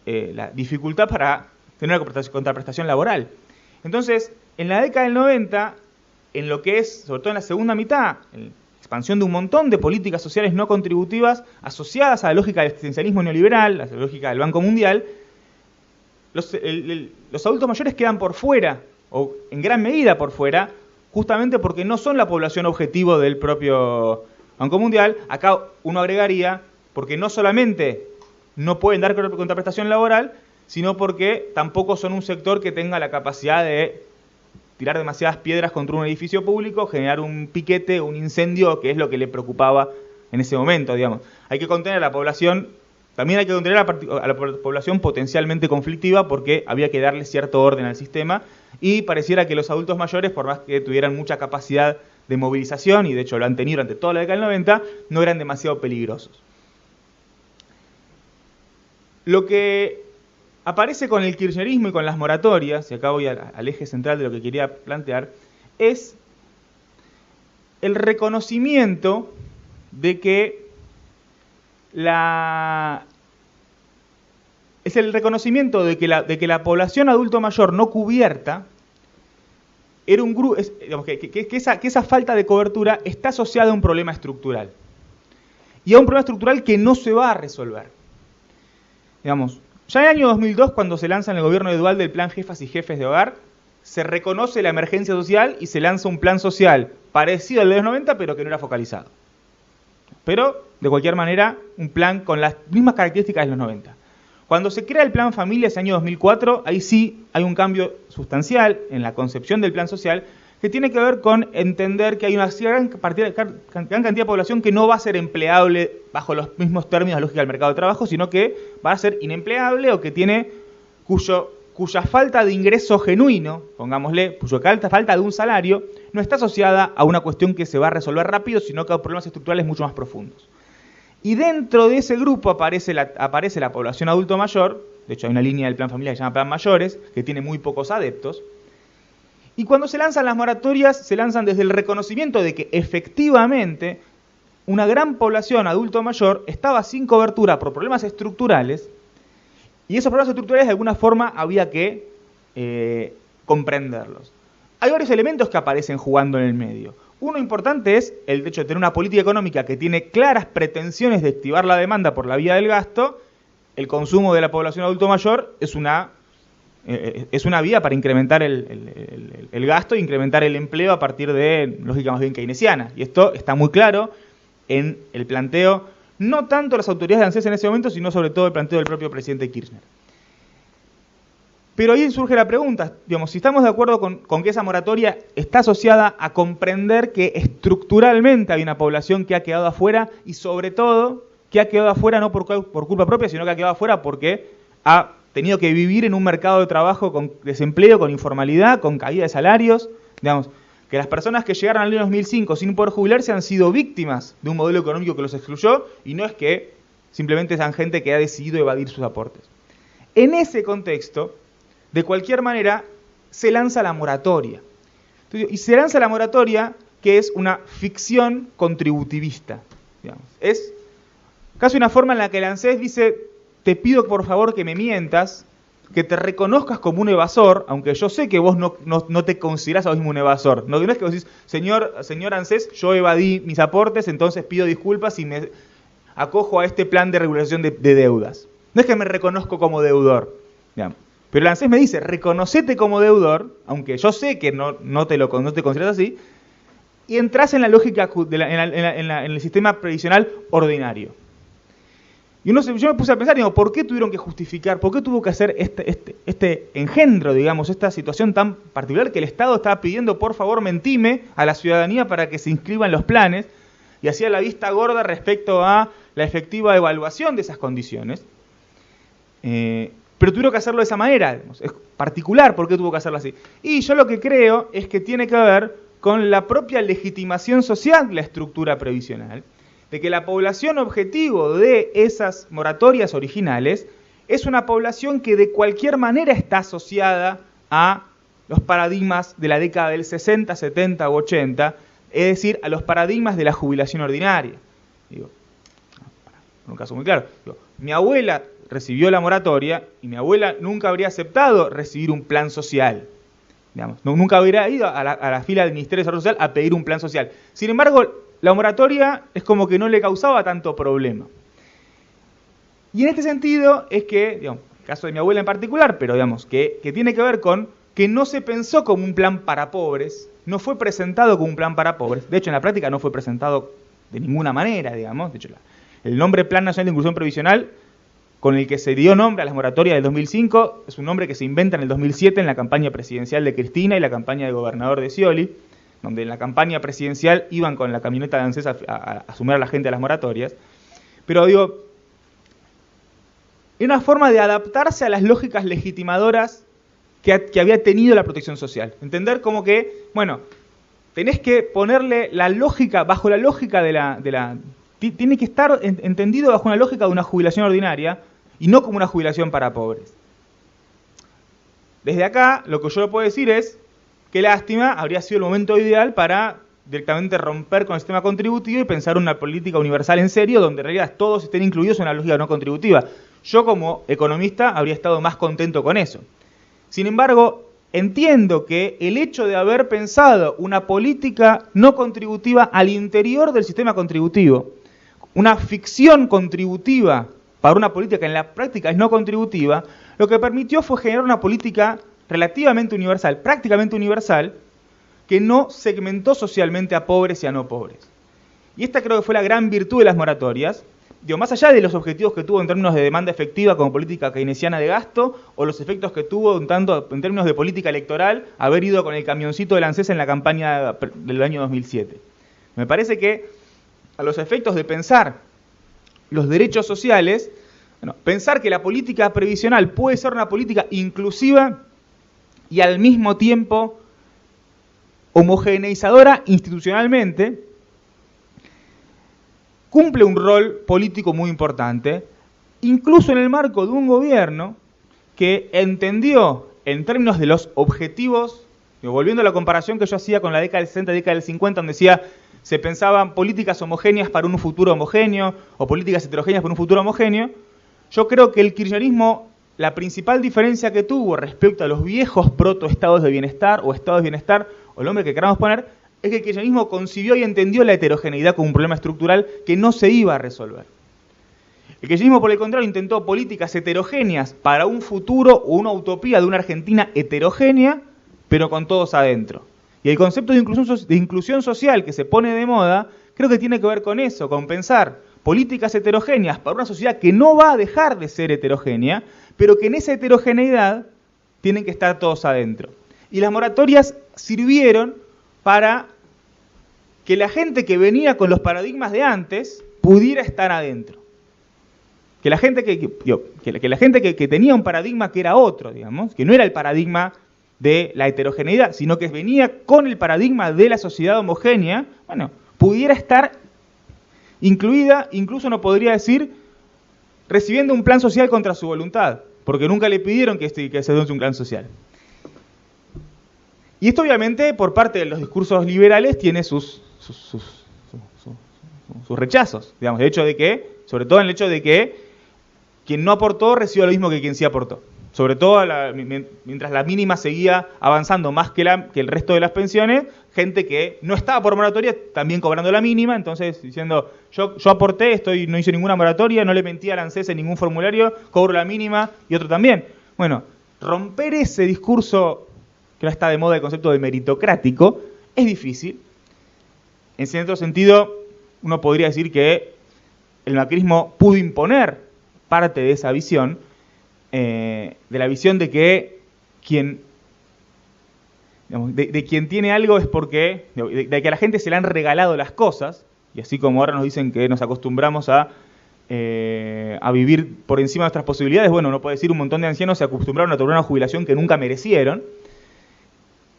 la dificultad para tener una contraprestación laboral. Entonces, en la década del 90, en lo que es, sobre todo en la segunda mitad, la expansión de un montón de políticas sociales no contributivas asociadas a la lógica del asistencialismo neoliberal, a la lógica del Banco Mundial, los adultos mayores quedan por fuera, o en gran medida por fuera, justamente porque no son la población objetivo del propio Banco Mundial. Acá uno agregaría, porque no solamente no pueden dar contraprestación laboral, sino porque tampoco son un sector que tenga la capacidad de tirar demasiadas piedras contra un edificio público, generar un piquete, un incendio, que es lo que le preocupaba en ese momento, digamos. Hay que contener a la población, también hay que contener a la población potencialmente conflictiva, porque había que darle cierto orden al sistema, y pareciera que los adultos mayores, por más que tuvieran mucha capacidad de movilización, y de hecho lo han tenido durante toda la década del 90, no eran demasiado peligrosos. Lo que aparece con el kirchnerismo y con las moratorias, y acá voy al eje central de lo que quería plantear, es el reconocimiento de que la población adulto mayor no cubierta era un grupo, digamos, que esa falta de cobertura está asociada a un problema estructural. Y a un problema estructural que no se va a resolver. Digamos, ya en el año 2002, cuando se lanza en el gobierno de Duhalde el plan Jefas y Jefes de Hogar, se reconoce la emergencia social y se lanza un plan social parecido al de los 90, pero que no era focalizado. Pero, de cualquier manera, un plan con las mismas características de los 90. Cuando se crea el plan Familia ese año 2004, ahí sí hay un cambio sustancial en la concepción del plan social, que tiene que ver con entender que hay una gran cantidad de población que no va a ser empleable bajo los mismos términos de lógica del mercado de trabajo, sino que va a ser inempleable o que tiene cuya falta de ingreso genuino, pongámosle, cuya falta de un salario, no está asociada a una cuestión que se va a resolver rápido, sino que a problemas estructurales mucho más profundos. Y dentro de ese grupo aparece la población adulto mayor, de hecho hay una línea del plan Familia que se llama Plan Mayores, que tiene muy pocos adeptos. Y cuando se lanzan las moratorias, se lanzan desde el reconocimiento de que efectivamente una gran población adulto mayor estaba sin cobertura por problemas estructurales, y esos problemas estructurales de alguna forma había que comprenderlos. Hay varios elementos que aparecen jugando en el medio. Uno importante es el hecho de tener una política económica que tiene claras pretensiones de activar la demanda por la vía del gasto. El consumo de la población adulto mayor es una vía para incrementar el gasto e incrementar el empleo a partir de lógica más bien keynesiana. Y esto está muy claro en el planteo, no tanto de las autoridades de ANSES en ese momento, sino sobre todo el planteo del propio presidente Kirchner. Pero ahí surge la pregunta, digamos, si estamos de acuerdo con que esa moratoria está asociada a comprender que estructuralmente hay una población que ha quedado afuera, y sobre todo que ha quedado afuera no por culpa propia, sino que ha quedado afuera porque ha tenido que vivir en un mercado de trabajo con desempleo, con informalidad, con caída de salarios. Digamos, que las personas que llegaron al año 2005 sin poder jubilarse han sido víctimas de un modelo económico que los excluyó, y no es que simplemente sean gente que ha decidido evadir sus aportes. En ese contexto, de cualquier manera, se lanza la moratoria. Y se lanza la moratoria, que es una ficción contributivista. Digamos. Es casi una forma en la que el ANSES dice: te pido por favor que me mientas, que te reconozcas como un evasor, aunque yo sé que vos no te considerás a vos mismo un evasor. No es que vos decís, señor ANSES, yo evadí mis aportes, entonces pido disculpas y me acojo a este plan de regulación de deudas. No es que me reconozco como deudor, digamos. Pero el ANSES me dice, reconocete como deudor, aunque yo sé que no te consideras así, y entras en la lógica, en el sistema previsional ordinario. Y yo me puse a pensar, digo, ¿por qué tuvieron que justificar, por qué tuvo que hacer este engendro, digamos, esta situación tan particular que el Estado estaba pidiendo, por favor, mentime a la ciudadanía para que se inscriban los planes, y hacía la vista gorda respecto a la efectiva evaluación de esas condiciones? Pero tuvieron que hacerlo de esa manera, digamos. Es particular por qué tuvo que hacerlo así. Y yo lo que creo es que tiene que ver con la propia legitimación social de la estructura previsional, de que la población objetivo de esas moratorias originales es una población que de cualquier manera está asociada a los paradigmas de la década del 60, 70 u 80, es decir, a los paradigmas de la jubilación ordinaria. Digo, en un caso muy claro, mi abuela recibió la moratoria y mi abuela nunca habría aceptado recibir un plan social. Digamos, nunca hubiera ido a la fila del Ministerio de Desarrollo Social a pedir un plan social. Sin embargo, la moratoria es como que no le causaba tanto problema. Y en este sentido es que, digamos, el caso de mi abuela en particular, pero digamos, que tiene que ver con que no se pensó como un plan para pobres, no fue presentado como un plan para pobres. De hecho, en la práctica no fue presentado de ninguna manera, digamos. De hecho, el nombre Plan Nacional de Inclusión Previsional con el que se dio nombre a las moratorias del 2005, es un nombre que se inventa en el 2007 en la campaña presidencial de Cristina y la campaña de gobernador de Scioli, donde en la campaña presidencial iban con la camioneta de ANSES a sumar a la gente a las moratorias. Pero digo, es una forma de adaptarse a las lógicas legitimadoras que había tenido la protección social. Entender como que, bueno, tenés que ponerle la lógica, bajo la lógica tiene que estar entendido bajo una lógica de una jubilación ordinaria y no como una jubilación para pobres. Desde acá, lo que yo le puedo decir es, qué lástima, habría sido el momento ideal para directamente romper con el sistema contributivo y pensar una política universal en serio, donde en realidad todos estén incluidos en una lógica no contributiva. Yo como economista habría estado más contento con eso. Sin embargo, entiendo que el hecho de haber pensado una política no contributiva al interior del sistema contributivo, una ficción contributiva para una política que en la práctica es no contributiva, lo que permitió fue generar una política relativamente universal, prácticamente universal, que no segmentó socialmente a pobres y a no pobres. Y esta creo que fue la gran virtud de las moratorias. Digo, más allá de los objetivos que tuvo en términos de demanda efectiva como política keynesiana de gasto, o los efectos que tuvo en términos de política electoral, haber ido con el camioncito de la ANSES en la campaña del año 2007. Me parece que a los efectos de pensar los derechos sociales, bueno, pensar que la política previsional puede ser una política inclusiva y al mismo tiempo homogeneizadora institucionalmente, cumple un rol político muy importante, incluso en el marco de un gobierno que entendió, en términos de los objetivos, volviendo a la comparación que yo hacía con la década del 60 y década del 50, donde decía, se pensaban políticas homogéneas para un futuro homogéneo, o políticas heterogéneas para un futuro homogéneo, yo creo que el kirchnerismo, la principal diferencia que tuvo respecto a los viejos protoestados de bienestar, o estados de bienestar, o el nombre que queramos poner, es que el kirchnerismo concibió y entendió la heterogeneidad como un problema estructural que no se iba a resolver. El kirchnerismo, por el contrario, intentó políticas heterogéneas para un futuro o una utopía de una Argentina heterogénea, pero con todos adentro. Y el concepto de inclusión social que se pone de moda, creo que tiene que ver con eso, con pensar políticas heterogéneas para una sociedad que no va a dejar de ser heterogénea, pero que en esa heterogeneidad tienen que estar todos adentro. Y las moratorias sirvieron para que la gente que venía con los paradigmas de antes pudiera estar adentro. Que la gente que tenía un paradigma que era otro, digamos, que no era el paradigma de la heterogeneidad, sino que venía con el paradigma de la sociedad homogénea, bueno, pudiera estar incluida, incluso no podría decir, recibiendo un plan social contra su voluntad, porque nunca le pidieron que se dé un plan social. Y esto obviamente por parte de los discursos liberales tiene sus rechazos, digamos, el hecho de que, sobre todo en el hecho de que quien no aportó recibió lo mismo que quien sí aportó. Sobre todo mientras la mínima seguía avanzando más que el resto de las pensiones, gente que no estaba por moratoria también cobrando la mínima, entonces diciendo, yo aporté, no hice ninguna moratoria, no le mentí al ANSES en ningún formulario, cobro la mínima y otro también. Bueno, romper ese discurso que ahora está de moda, el concepto de meritocrático, es difícil. En cierto sentido, uno podría decir que el macrismo pudo imponer parte de esa visión, de la visión de que quien tiene algo es porque, de que a la gente se le han regalado las cosas, y así como ahora nos dicen que nos acostumbramos a vivir por encima de nuestras posibilidades, bueno, uno puede decir un montón de ancianos se acostumbraron a tener una jubilación que nunca merecieron.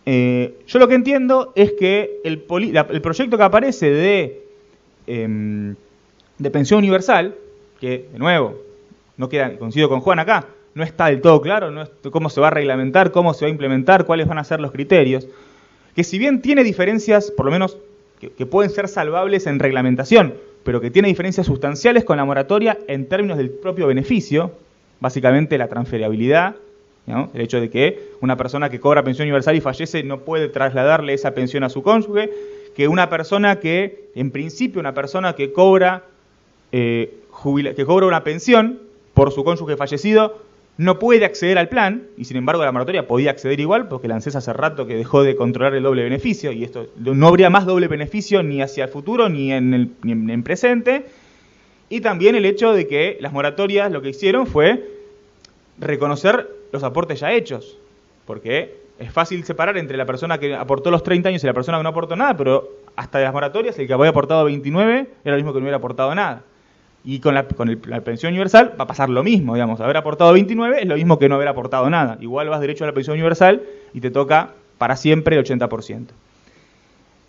Yo lo que entiendo es que el proyecto que aparece de pensión universal, que de nuevo, no queda, coincido con Juan acá, no está del todo claro cómo se va a reglamentar, cómo se va a implementar, cuáles van a ser los criterios, que si bien tiene diferencias, por lo menos que pueden ser salvables en reglamentación, pero que tiene diferencias sustanciales con la moratoria en términos del propio beneficio, básicamente la transferibilidad, ¿no? El hecho de que una persona que cobra pensión universal y fallece no puede trasladarle esa pensión a su cónyuge, que una persona que, en principio, una persona que cobra una pensión por su cónyuge fallecido, no puede acceder al plan, y sin embargo la moratoria podía acceder igual, porque la ANSES hace rato que dejó de controlar el doble beneficio, y esto no habría más doble beneficio ni hacia el futuro ni en presente, y también el hecho de que las moratorias lo que hicieron fue reconocer los aportes ya hechos, porque es fácil separar entre la persona que aportó los 30 años y la persona que no aportó nada, pero hasta las moratorias el que había aportado 29 era lo mismo que no hubiera aportado nada. Y con la pensión universal va a pasar lo mismo, digamos, haber aportado 29 es lo mismo que no haber aportado nada. Igual vas derecho a la pensión universal y te toca para siempre el 80%.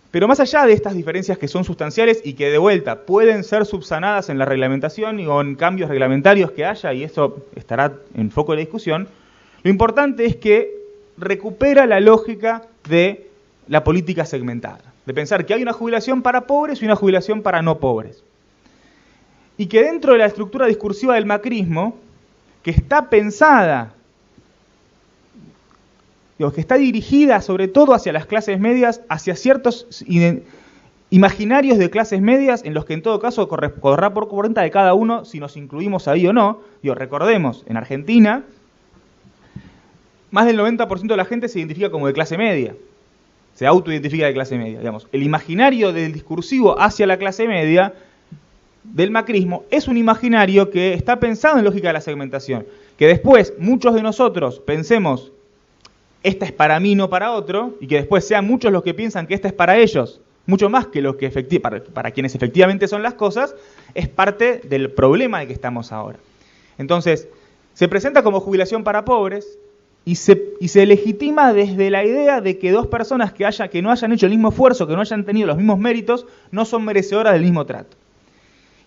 Pero más allá de estas diferencias que son sustanciales y que de vuelta pueden ser subsanadas en la reglamentación o en cambios reglamentarios que haya, y eso estará en foco de la discusión, lo importante es que recupera la lógica de la política segmentada, de pensar que hay una jubilación para pobres y una jubilación para no pobres. Y que dentro de la estructura discursiva del macrismo, que está pensada, que está dirigida sobre todo hacia las clases medias, hacia ciertos imaginarios de clases medias, en los que en todo caso correrá por cuenta de cada uno si nos incluimos ahí o no. Recordemos, en Argentina, más del 90% de la gente se identifica como de clase media, se autoidentifica de clase media. Digamos, el imaginario del discursivo hacia la clase media del macrismo es un imaginario que está pensado en lógica de la segmentación. Que después muchos de nosotros pensemos, esta es para mí, no para otro, y que después sean muchos los que piensan que esta es para ellos, mucho más que los que para quienes efectivamente son las cosas, es parte del problema de que estamos ahora. Entonces, se presenta como jubilación para pobres y se legitima desde la idea de que dos personas que no hayan hecho el mismo esfuerzo, que no hayan tenido los mismos méritos, no son merecedoras del mismo trato.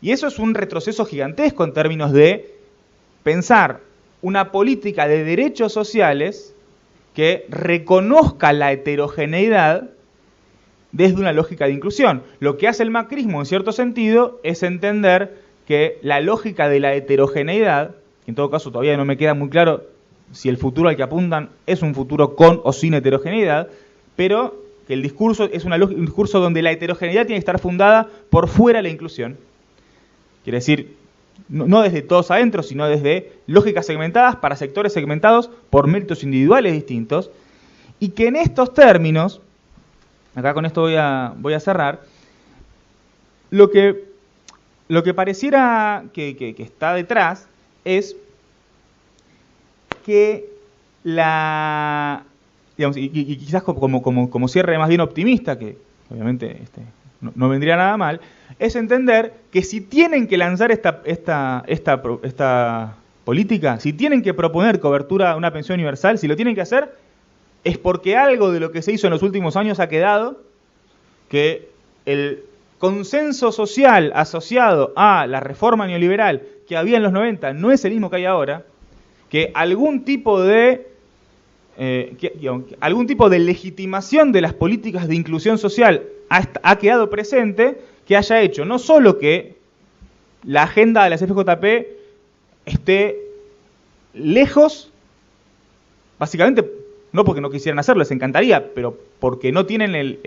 Y eso es un retroceso gigantesco en términos de pensar una política de derechos sociales que reconozca la heterogeneidad desde una lógica de inclusión. Lo que hace el macrismo, en cierto sentido, es entender que la lógica de la heterogeneidad, que en todo caso todavía no me queda muy claro si el futuro al que apuntan es un futuro con o sin heterogeneidad, pero que el discurso es un discurso donde la heterogeneidad tiene que estar fundada por fuera de la inclusión. Quiere decir, no desde todos adentro, sino desde lógicas segmentadas para sectores segmentados por méritos individuales distintos, y que en estos términos, acá con esto voy a cerrar, lo que pareciera que está detrás es que digamos, y quizás como cierre más bien optimista, que obviamente no vendría nada mal, es entender que si tienen que lanzar esta política, si tienen que proponer cobertura a una pensión universal, si lo tienen que hacer, es porque algo de lo que se hizo en los últimos años ha quedado, que el consenso social asociado a la reforma neoliberal que había en los 90 no es el mismo que hay ahora, que algún tipo de legitimación de las políticas de inclusión social ha quedado presente, que haya hecho no solo que la agenda de la CFJP esté lejos, básicamente no porque no quisieran hacerlo, les encantaría, pero porque no tienen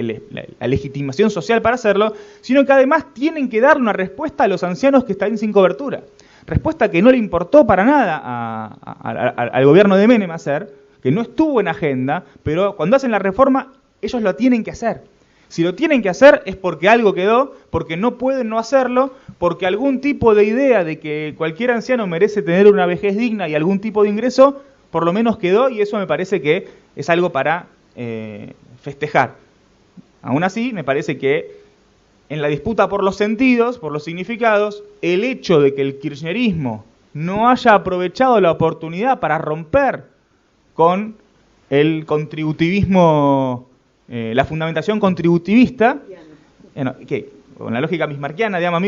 la legitimación social para hacerlo, sino que además tienen que dar una respuesta a los ancianos que están sin cobertura. Respuesta que no le importó para nada al gobierno de Menem hacer, que no estuvo en agenda, pero cuando hacen la reforma, ellos lo tienen que hacer. Si lo tienen que hacer es porque algo quedó, porque no pueden no hacerlo, porque algún tipo de idea de que cualquier anciano merece tener una vejez digna y algún tipo de ingreso, por lo menos quedó, y eso me parece que es algo para festejar. Aún así, me parece que en la disputa por los sentidos, por los significados, el hecho de que el kirchnerismo no haya aprovechado la oportunidad para romper con el contributivismo, la fundamentación contributivista, con la lógica bismarckiana, digamos,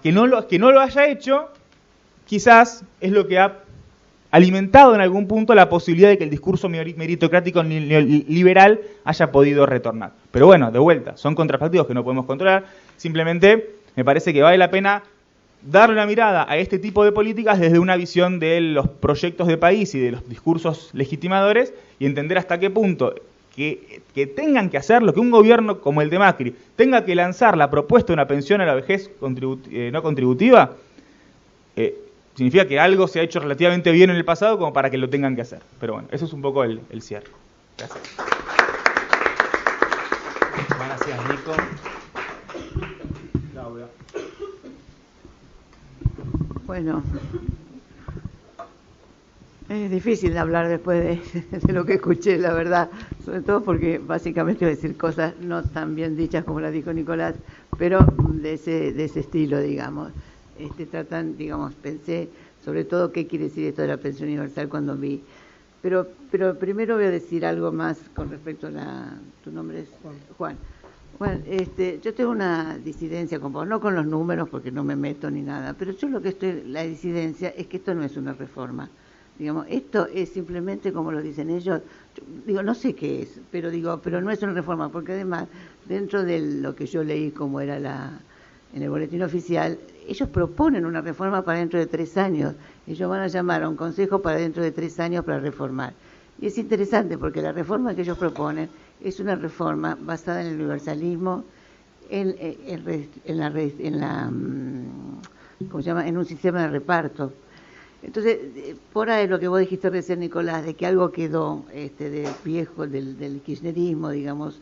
que no lo haya hecho, quizás es lo que ha alimentado en algún punto la posibilidad de que el discurso meritocrático liberal haya podido retornar. Pero bueno, de vuelta, son contrafactivos que no podemos controlar. Simplemente me parece que vale la pena darle una mirada a este tipo de políticas desde una visión de los proyectos de país y de los discursos legitimadores y entender hasta qué punto que tengan que hacerlo, que un gobierno como el de Macri tenga que lanzar la propuesta de una pensión a la vejez no contributiva, significa que algo se ha hecho relativamente bien en el pasado como para que lo tengan que hacer. Pero bueno, eso es un poco el cierre. Gracias. Gracias, Nico. Bueno, es difícil hablar después de lo que escuché, la verdad, sobre todo porque básicamente voy a decir cosas no tan bien dichas como las dijo Nicolás, pero de ese estilo, digamos. Tratan, digamos, pensé sobre todo qué quiere decir esto de la pensión universal cuando vi. Pero primero voy a decir algo más con respecto a ¿tu nombre es? Juan. Bueno, yo tengo una disidencia con vos, no con los números porque no me meto ni nada, pero yo la disidencia es que esto no es una reforma. Digamos, esto es simplemente como lo dicen ellos, digo, no sé qué es, pero no es una reforma, porque además, dentro de lo que yo leí como era en el boletín oficial, ellos proponen una reforma para dentro de 3 años. Ellos van a llamar a un consejo para dentro de 3 años para reformar. Y es interesante porque la reforma que ellos proponen es una reforma basada en el universalismo, ¿cómo se llama? En un sistema de reparto. Entonces, por ahí lo que vos dijiste recién, Nicolás, de que algo quedó de viejo del kirchnerismo, digamos,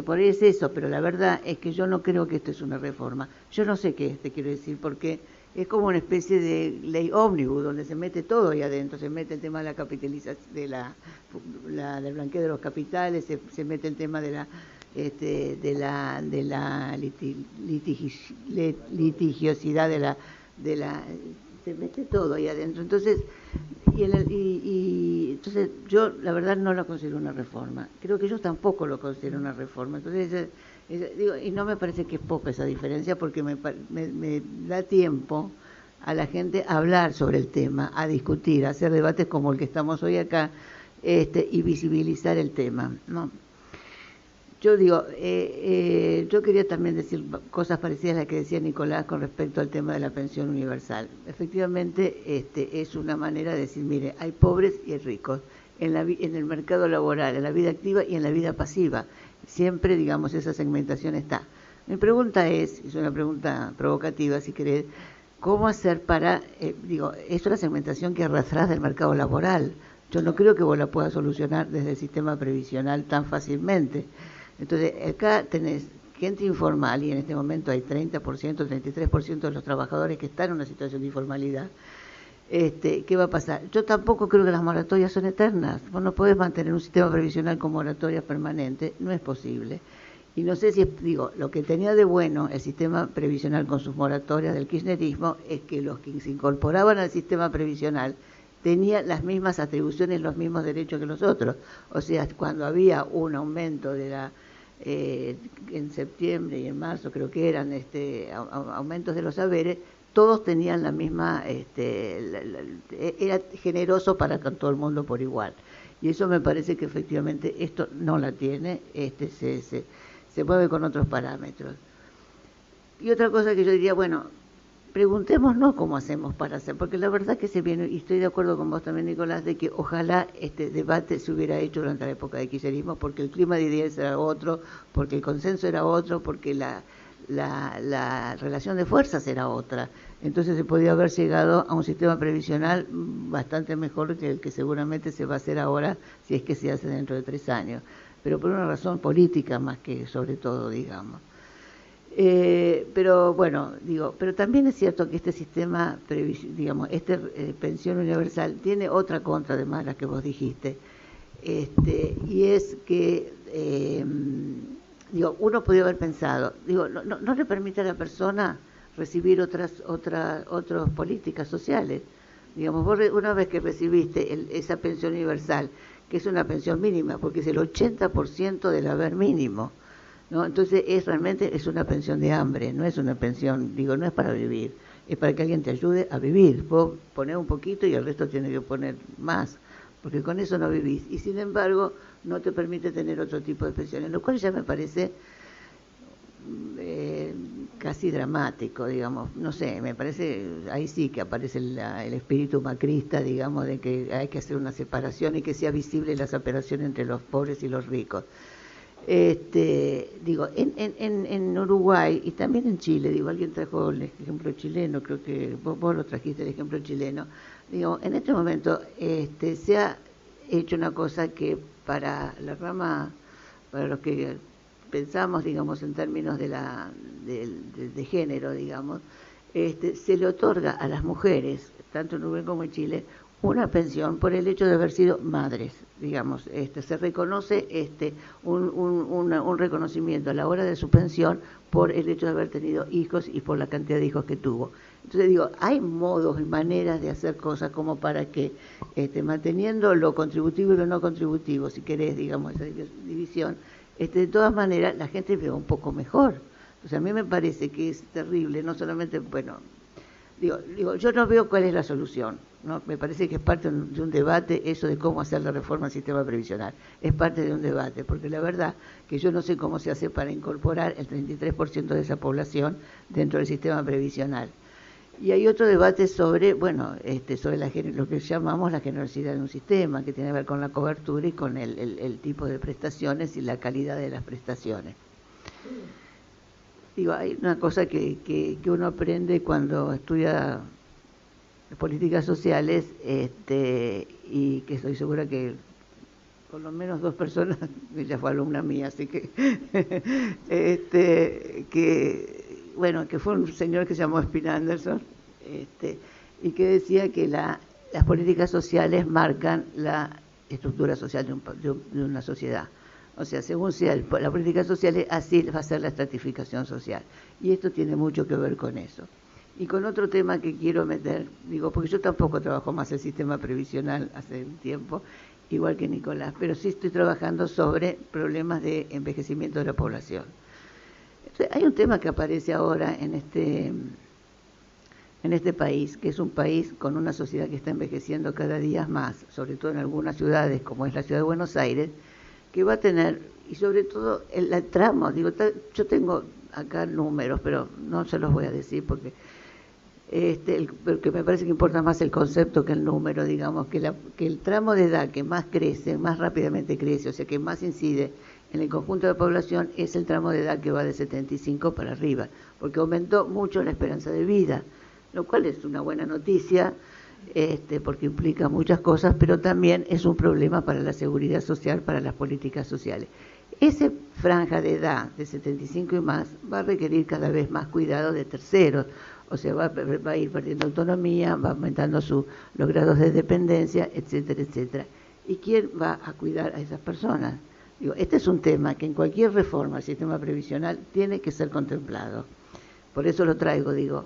por ahí es eso, pero la verdad es que yo no creo que esto es una reforma. Yo no sé qué es, te quiero decir, porque es como una especie de ley ómnibus, donde se mete todo ahí adentro, se mete el tema de la capitalización, del blanqueo de los capitales, se mete el tema de la litigiosidad se mete todo ahí adentro. Entonces, entonces yo la verdad no lo considero una reforma. Creo que ellos tampoco lo consideran una reforma. Entonces, digo, y no me parece que es poca esa diferencia porque me da tiempo a la gente a hablar sobre el tema, a discutir, a hacer debates como el que estamos hoy acá, y visibilizar el tema, ¿no? Yo digo, yo quería también decir cosas parecidas a las que decía Nicolás con respecto al tema de la pensión universal. Efectivamente, es una manera de decir, mire, hay pobres y hay ricos en el mercado laboral, en la vida activa y en la vida pasiva. Siempre, digamos, esa segmentación está. Mi pregunta es una pregunta provocativa, si querés, ¿cómo hacer para, esto es una segmentación que arrastras del mercado laboral? Yo no creo que vos la puedas solucionar desde el sistema previsional tan fácilmente. Entonces, acá tenés gente informal, y en este momento hay 30%, 33% de los trabajadores que están en una situación de informalidad. ¿Qué va a pasar? Yo tampoco creo que las moratorias son eternas. Vos no podés mantener un sistema previsional con moratorias permanentes, no es posible. Y no sé si, lo que tenía de bueno el sistema previsional con sus moratorias del kirchnerismo es que los que se incorporaban al sistema previsional tenían las mismas atribuciones, los mismos derechos que los otros. O sea, cuando había un aumento de en septiembre y en marzo creo que eran aumentos de los saberes, todos tenían la misma, era generoso para con todo el mundo por igual. Y eso me parece que efectivamente esto no la tiene, se mueve con otros parámetros. Y otra cosa que yo diría, bueno, preguntémonos cómo hacemos para hacer, porque la verdad que se viene, y estoy de acuerdo con vos también, Nicolás, de que ojalá este debate se hubiera hecho durante la época de kirchnerismo, porque el clima de ideas era otro, porque el consenso era otro, porque la relación de fuerzas era otra. Entonces se podía haber llegado a un sistema previsional bastante mejor que el que seguramente se va a hacer ahora, si es que se hace dentro de 3 años, pero por una razón política más que sobre todo, digamos. Pero bueno, pero también es cierto que este sistema, pensión universal tiene otra contra, además de la que vos dijiste, y es que, uno podría haber pensado, no le permite a la persona recibir otras políticas sociales. Vos una vez que recibiste esa pensión universal, que es una pensión mínima, porque es el 80% del haber mínimo, ¿no? Entonces realmente es una pensión de hambre, no es una pensión, no es para vivir, es para que alguien te ayude a vivir. Vos ponés un poquito y el resto tiene que poner más, porque con eso no vivís. Y sin embargo, no te permite tener otro tipo de pensiones, lo cual ya me parece casi dramático, no sé, me parece, ahí sí que aparece el espíritu macrista, de que hay que hacer una separación y que sea visible la separación entre los pobres y los ricos. En Uruguay y también en Chile, alguien trajo el ejemplo chileno, creo que vos lo trajiste el ejemplo chileno, en este momento se ha hecho una cosa que para la rama, para los que pensamos, en términos de género, se le otorga a las mujeres, tanto en Uruguay como en Chile, una pensión por el hecho de haber sido madres, digamos. Se reconoce un reconocimiento a la hora de su pensión por el hecho de haber tenido hijos y por la cantidad de hijos que tuvo. Entonces digo, hay modos y maneras de hacer cosas como para que, manteniendo lo contributivo y lo no contributivo, si querés, digamos, esa división, de todas maneras la gente vive un poco mejor. O sea, a mí me parece que es terrible, no solamente, bueno, digo, yo no veo cuál es la solución, ¿no? Me parece que es parte de un debate eso de cómo hacer la reforma al sistema previsional. Es parte de un debate, porque la verdad que yo no sé cómo se hace para incorporar el 33% de esa población dentro del sistema previsional. Y hay otro debate sobre, bueno, sobre lo que llamamos la generosidad de un sistema, que tiene que ver con la cobertura y con el tipo de prestaciones y la calidad de las prestaciones. Digo, hay una cosa que uno aprende cuando estudia políticas sociales, y que estoy segura que por lo menos 2 personas, ella fue alumna mía, así que, que fue un señor que se llamó Spin Anderson, y que decía que las políticas sociales marcan la estructura social de una sociedad. O sea, según sea la política social, así va a ser la estratificación social. Y esto tiene mucho que ver con eso. Y con otro tema que quiero meter, digo, porque yo tampoco trabajo más el sistema previsional hace un tiempo, igual que Nicolás, pero sí estoy trabajando sobre problemas de envejecimiento de la población. Entonces, hay un tema que aparece ahora en este país, que es un país con una sociedad que está envejeciendo cada día más, sobre todo en algunas ciudades, como es la ciudad de Buenos Aires, que va a tener, y sobre todo el tramo, digo, yo tengo acá números, pero no se los voy a decir porque porque me parece que importa más el concepto que el número, digamos, que el tramo de edad que más crece, más rápidamente crece, o sea, que más incide en el conjunto de la población, es el tramo de edad que va de 75 para arriba, porque aumentó mucho la esperanza de vida, lo cual es una buena noticia, porque implica muchas cosas, pero también es un problema para la seguridad social, para las políticas sociales. Esa franja de edad de 75 y más va a requerir cada vez más cuidado de terceros, o sea, va a ir perdiendo autonomía, va aumentando los grados de dependencia, etcétera, etcétera. ¿Y quién va a cuidar a esas personas? Digo, este es un tema que en cualquier reforma del sistema previsional tiene que ser contemplado. Por eso lo traigo, digo.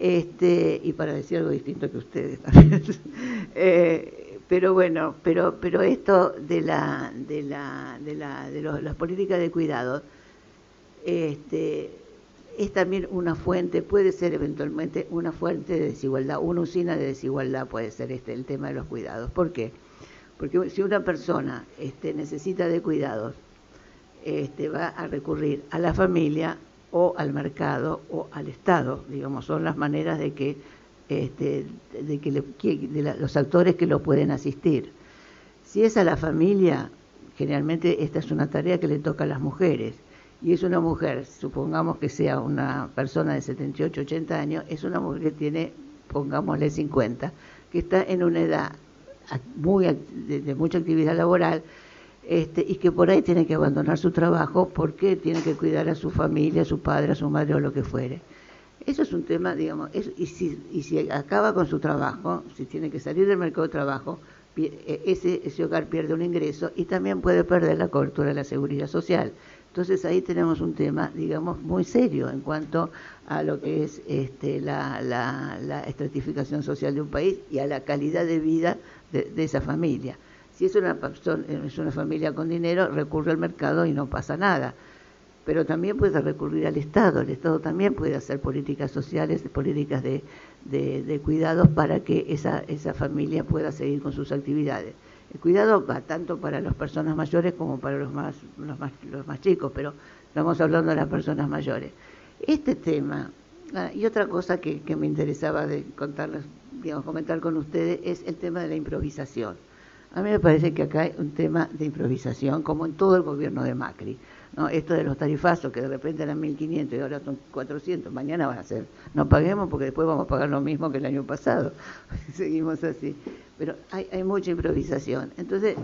Y para decir algo distinto que ustedes también. Pero bueno, pero esto de las políticas de cuidado, es también una fuente, puede ser eventualmente una fuente de desigualdad, una usina de desigualdad puede ser el tema de los cuidados. ¿Por qué? Porque si una persona necesita de cuidados, va a recurrir a la familia o al mercado o al Estado, digamos, son las maneras de que los actores que lo pueden asistir. Si es a la familia, generalmente esta es una tarea que le toca a las mujeres, y es una mujer, supongamos que sea una persona de 78, 80 años, es una mujer que tiene, pongámosle 50, que está en una edad de mucha actividad laboral, y que por ahí tiene que abandonar su trabajo porque tiene que cuidar a su familia, a su padre, a su madre o lo que fuere. Eso es un tema, digamos, y si acaba con su trabajo, si tiene que salir del mercado de trabajo, ese hogar pierde un ingreso y también puede perder la cobertura de la seguridad social. Entonces ahí tenemos un tema, digamos, muy serio en cuanto a lo que es la estratificación social de un país y a la calidad de vida de esa familia. Si es una familia con dinero, recurre al mercado y no pasa nada. Pero también puede recurrir al Estado. El Estado también puede hacer políticas sociales, políticas de cuidados para que esa familia pueda seguir con sus actividades. El cuidado va tanto para las personas mayores como para los más chicos, pero estamos hablando de las personas mayores. Este tema, y otra cosa que me interesaba comentar con ustedes, es el tema de la improvisación. A mí me parece que acá hay un tema de improvisación, como en todo el gobierno de Macri, ¿no? Esto de los tarifazos, que de repente eran 1.500 y ahora son 400, mañana van a ser, no paguemos porque después vamos a pagar lo mismo que el año pasado. Seguimos así. Pero hay mucha improvisación. Entonces,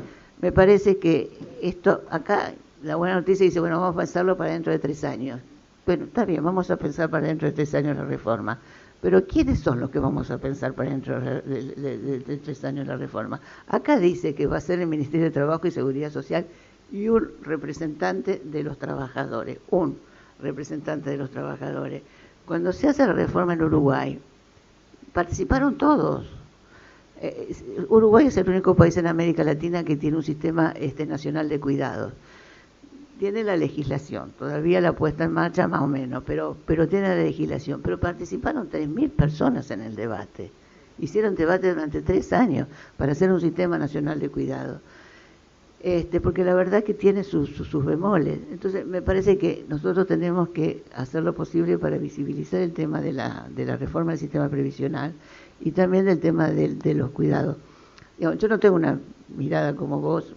me parece que esto, acá, la buena noticia dice, bueno, vamos a pensarlo para dentro de 3 años. Bueno, está bien, vamos a pensar para dentro de 3 años la reforma. Pero ¿quiénes son los que vamos a pensar para dentro de 3 años la reforma? Acá dice que va a ser el Ministerio de Trabajo y Seguridad Social y un representante de los trabajadores, un representante de los trabajadores. Cuando se hace la reforma en Uruguay, participaron todos. Uruguay es el único país en América Latina que tiene un sistema nacional de cuidados. Tiene la legislación, todavía la puesta en marcha más o menos, pero tiene la legislación. Pero participaron 3.000 personas en el debate. Hicieron debate durante 3 años para hacer un sistema nacional de cuidados. Porque la verdad que tiene sus bemoles. Entonces me parece que nosotros tenemos que hacer lo posible para visibilizar el tema de la reforma del sistema previsional y también del tema de los cuidados. Yo no tengo una mirada como vos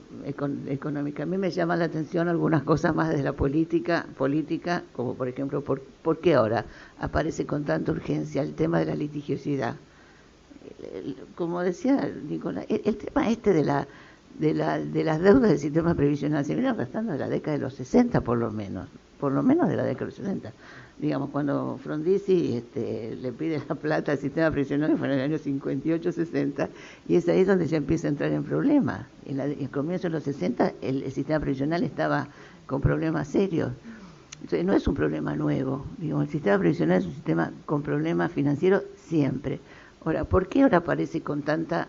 económica. A mí me llama la atención algunas cosas más desde la política, como por ejemplo, ¿por qué ahora aparece con tanta urgencia el tema de la litigiosidad? Como decía Nicolás, el tema de las deudas del sistema previsional se viene arrastrando de la década de los 60 por lo menos de la década de los 60. Digamos, cuando Frondizi le pide la plata al sistema previsional, que fue en el año 58-60, y es ahí donde ya empieza a entrar en problemas. En el comienzo de los 60 el sistema previsional estaba con problemas serios. Entonces, no es un problema nuevo. Digamos, el sistema previsional es un sistema con problemas financieros siempre. Ahora, ¿por qué ahora aparece con tanta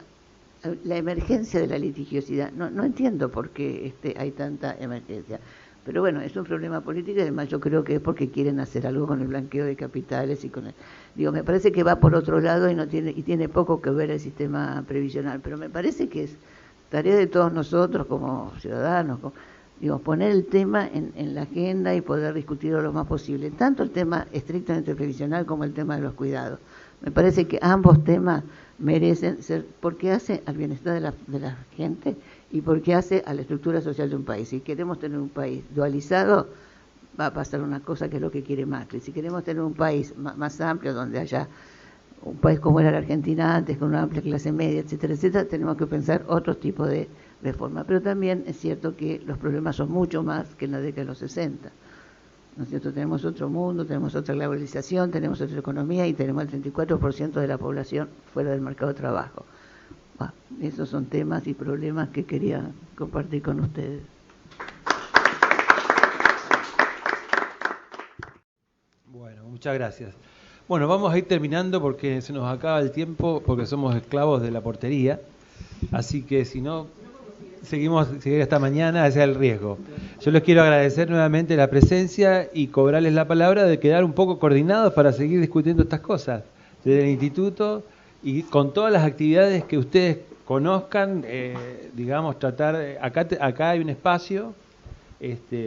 la emergencia de la litigiosidad? No entiendo por qué hay tanta emergencia. Pero bueno, es un problema político y además yo creo que es porque quieren hacer algo con el blanqueo de capitales y con me parece que va por otro lado y tiene poco que ver el sistema previsional, pero me parece que es tarea de todos nosotros como ciudadanos, poner el tema en la agenda y poder discutirlo lo más posible, tanto el tema estrictamente previsional como el tema de los cuidados. Me parece que ambos temas merecen ser, porque hace al bienestar de la gente y porque hace a la estructura social de un país. Si queremos tener un país dualizado, va a pasar una cosa que es lo que quiere Macri. Si queremos tener un país más amplio, donde haya un país como era la Argentina antes, con una amplia clase media, etcétera, etcétera, tenemos que pensar otro tipo de reforma. Pero también es cierto que los problemas son mucho más que en la década de los 60. ¿No es cierto? Tenemos otro mundo, tenemos otra globalización, tenemos otra economía y tenemos el 34% de la población fuera del mercado de trabajo. Esos son temas y problemas que quería compartir con ustedes. Bueno, muchas gracias. Bueno, vamos a ir terminando porque se nos acaba el tiempo, porque somos esclavos de la portería. Así que si no, seguimos hasta mañana, ese es el riesgo. Yo les quiero agradecer nuevamente la presencia y cobrarles la palabra de quedar un poco coordinados para seguir discutiendo estas cosas desde el instituto y con todas las actividades que ustedes conozcan, tratar, acá hay un espacio,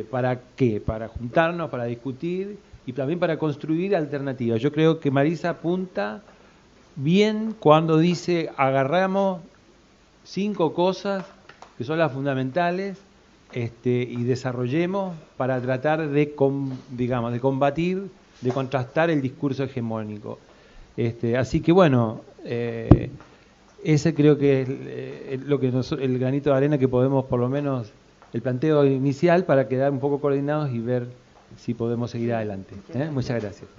¿para qué? Para juntarnos, para discutir y también para construir alternativas. Yo creo que Marisa apunta bien cuando dice, agarramos 5 cosas que son las fundamentales, y desarrollemos para tratar de combatir, de contrastar el discurso hegemónico. Así que bueno, ese creo que es lo que el granito de arena que podemos, por lo menos el planteo inicial, para quedar un poco coordinados y ver si podemos seguir adelante. Muchas gracias.